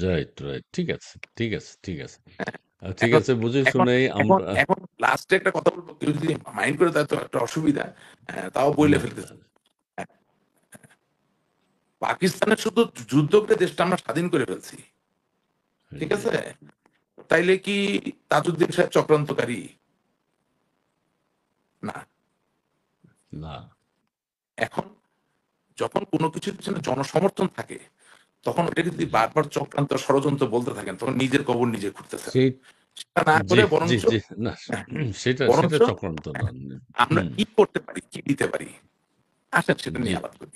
Right, right. ঠিক আছে, ঠিক আছে, ঠিক আছে। ঠিক এখন আছে, বুঝে এখন শুনেই এখন আমরা এখন লাস্টে একটা কথা বলবো, কেউ যদি মাইন্ড করে, তার তো একটা অসুবিধা, তাও বইলে না, ফেলতেছে। হ্যাঁ, পাকিস্তানের শুধু যুদ্ধ করে দেশটা আমরা স্বাধীন করে ফেলছি, ঠিক জি, আছে? তাইলে কি তাজউদ্দিন সাহেব চক্রান্তকারী? না। না। এখন যখন কোনো কিছুর পিছনে জনসমর্থন থাকে, তখন ওটাকে যদি জি। বারবার চক্রান্ত ষড়যন্ত্র বলতে থাকেন, তখন নিজের কবর নিজে খুঁড়তেছেন। সেই সেটা না জি, করে জি, বরঞ্চ, জি। না, হ্যাঁ, সেটা বরঞ্চ চক্রান্ত না। আমরা হুম, কি করতে পারি, কি দিতে পারি, আসেন সেটা জি। নিয়ে আলাপ করি।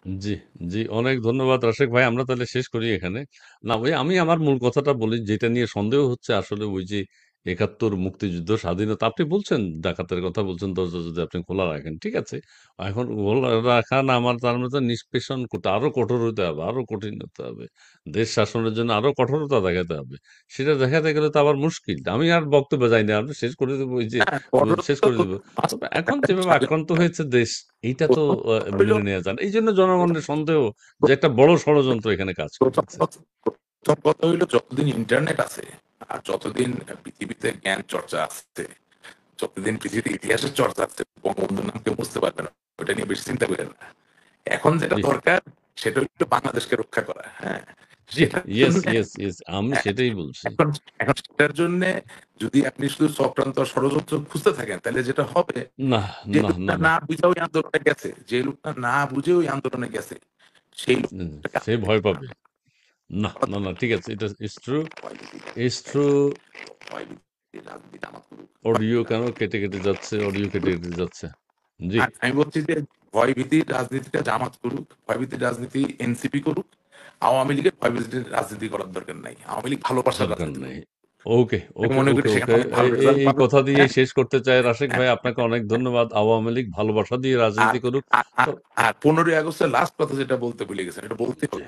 জি, জি। অনেক ধন্যবাদ রাশেক ভাই। আমরা তাহলে শেষ করি এখানে। না ওই আমি আমার মূল কথাটা বলি যেটা নিয়ে সন্দেহ হচ্ছে আসলে ওই যে ৭১ মুক্তিযুদ্ধ, স্বাধীনতা আপনি বলছেন ডাকাতের কথা বলছেন দরজা যদি আপনি খোলা রাখেন। ঠিক আছে। এখন খোলা রাখা না আমার তার মধ্যে নিষ্পেষণ করতে আরো কঠোর হতে হবে, আরো কঠিন হতে হবে। দেশ শাসনের জন্য আরো কঠোরতা দেখাতে হবে। সেটা দেখাতে গেলে তো আবার মুশকিল। আমি আর বক্তব্য যাই না। আমি শেষ করে দেব ওই যে হ্যাঁ, কঠোর শেষ তো করে দেব। তবে এখন যেভাবে আক্রান্ত স্বাধীনতা। হয়েছে দেশ এইটা তো প্রথম কথা হইল, মেনে নেওয়া যায় না। এইজন্য প্রথম জনগণের সন্দেহ যে একটা বড় ষড়যন্ত্র এখানে কাজ প্রথম করতেছে। কথা প্রথম কথা হইল, যতদিন ইন্টারনেট আছে আর যতদিন পৃথিবীতে জ্ঞান চর্চা আছে, যতদিন পৃথিবীতে ইতিহাসের চর্চা আছে, বঙ্গবন্ধুর নাম কেউ বুঝতে পারবে না, ওটা নিয়ে বেশি চিন্তা করেন না। এখন যেটা জি, দরকার, সেটা হলো বাংলাদেশকে রক্ষা করা। হ্যাঁ, জি, সেটার ইয়েস, জন্য, ইয়েস, ইয়েস। আমি হ্যাঁ, সেটাই বলছি। এখন এখন সেটার জন্য যদি আপনি শুধু চক্রান্ত ষড়যন্ত্র খুঁজতে থাকেন, তাহলে যেটা হবে, না, যে না, লোকটা না, না। না বুঝে ওই আন্দোলনে গেছে, যে লোকটা না বুঝে ওই আন্দোলনে গেছে, সেই লোকটাকে সে ভয় পাবে। না, না, না। ঠিক আছে। এটা ইস ট্রু, ইস ট্রু। রাজনীতি জামাত করুক, অডিও কেন কেটে, কেটে যাচ্ছে? অডিও কেটে, কেটে যাচ্ছে। জি, আর আমি বলছি যে ভয়ভীতির রাজনীতিটা জামাত করুক, ভয়ভীতির রাজনীতি এনসিপি করুক, আওয়ামী লীগের ভয়ভীতির রাজনীতি করার দরকার নাই, আওয়ামী লীগ ভালোবাসার দরকার রাজনীতি নেই। করুক। ওকে, আমি ওকে, মনে করি ওকে, সেখানে ওকে। অনেক ভালো এই রেজাল্ট পাবে। কথা দিয়েই হ্যাঁ, শেষ করতে চাই। রাশেক হ্যাঁ, ভাই আপনাকে অনেক ধন্যবাদ। আওয়ামী লীগ ভালোবাসা দিয়ে আর রাজনীতি করুক। আর তো আর- আর 15ই আগস্টের লাস্ট কথা যেটা বলতে ভুলে গেছেন, এটা বলতে জি, হবে।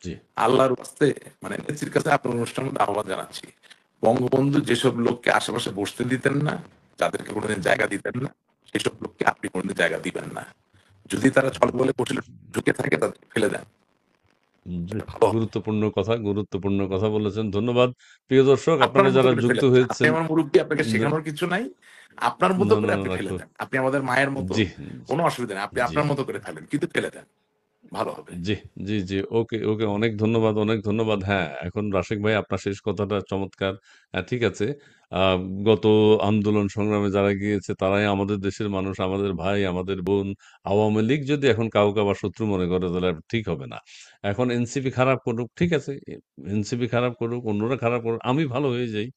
জি, আল্লাহর ওয়াস্তে, মানে নেত্রীর কাছে আপনার অনুষ্ঠানের মধ্যে আহ্বান জানাচ্ছি, বঙ্গবন্ধু যেসব লোককে আশেপাশে বসতে দিতেন না, যাদেরকে কোনোদিন জায়গা দিতেন না, সেসব লোককে আপনি কোনোদিন জায়গা দিবেন না। যদি তারা ছল বলে কৌশলে ঢুকে থাকে, তাদেরকে ফেলে দেন, জি। এটা ভালো হবে। গুরুত্বপূর্ণ কথা বলেছেন। ধন্যবাদ। প্রিয় দর্শক আপনার আপনারা মতো যারা করে ফেলে যুক্ত দেন, আপনি হয়েছেন আমার মুরব্বী, আপনাকে ন শেখানোর কিছু নাই, আপনার মতো না, করে না, আপনি না, ফেলে দেন, আপনি আমাদের মায়ের মতো, জি, কোনো অসুবিধা নেই, আপনি জি, আপনার মতো করে ফেলেন, কিন্তু ফেলে দেন। ভালো হবে। জি, জি, জি। ওকে, ওকে। অনেক ধন্যবাদ, অনেক ধন্যবাদ। হ্যাঁ, এখন রাশেক ভাই আপনার শেষ কথাটা চমৎকার। ঠিক আছে। আ গত আন্দোলন সংগ্রামে যারা গিয়েছে তারাই আমাদের দেশের মানুষ, আমাদের ভাই, আমাদের বোন। আওয়ামী লীগ যদি এখন কাউকে আবার শত্রু মনে করে তাহলে ঠিক হবে না। এখন এনসিপি খারাপ করুক, ঠিক আছে। এনসিপি খারাপ করুক, অন্যরা খারাপ করুক, আমি ভালো হয়ে যাই।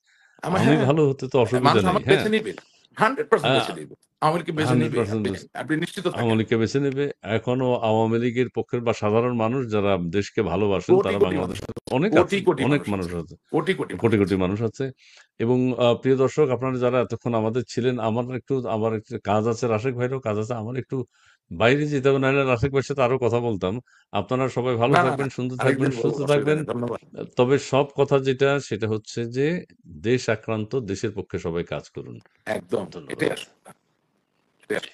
আমার, আমি হ্যাঁ, ভালো হতে তো অসুবিধা মানুষ নেই। আমাকে হ্যাঁ? বেছে নিবে। 100% বেছে আ নিবে। আওয়ামী লীগকে বেছে নিবে। 100% আপনি আপনি নিশ্চিত আওয়ামী থাকেন। লীগকে বেছে নেবে। এখনো আওয়ামী লীগের পক্ষের বা সাধারণ মানুষ যারা দেশকে ভালোবাসেন কোটি, তারা কোটি মানুষ বাংলাদেশে আছে। অনেক কোটি, আছেন। কোটি অনেক মানুষ মানুষ আছে। আছে। কোটি, কোটি মানুষ কোটি, কোটি আছে। মানুষ আছে। এবং প্রিয় দর্শক আপনারা যারা এতক্ষণ আমাদের ছিলেন, আমার একটু কাজ আছে, রাশেক ভাইয়েরও কাজ আছে। আমার একটু বাইরে যেতে হবে, নাহলে রাশেক ভাইয়ের সাথে আরো কথা বলতাম। আপনারা সবাই ভালো না, না, না। থাকবেন, সুন্দর থাকবেন, আরেকদিন বলব, সুস্থ অসুবিধা থাকবেন। নেই। ধন্যবাদ। তবে সব কথা যেটা সেটা হচ্ছে যে দেশ আক্রান্ত, দেশের পক্ষে সবাই কাজ করুন। একদম। এটাই ধন্যবাদ। আসল। এটাই আসল।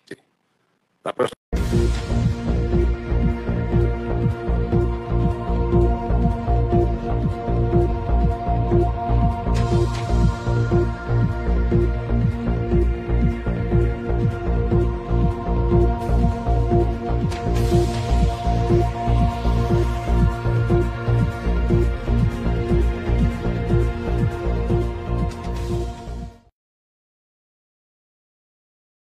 জি। তারপর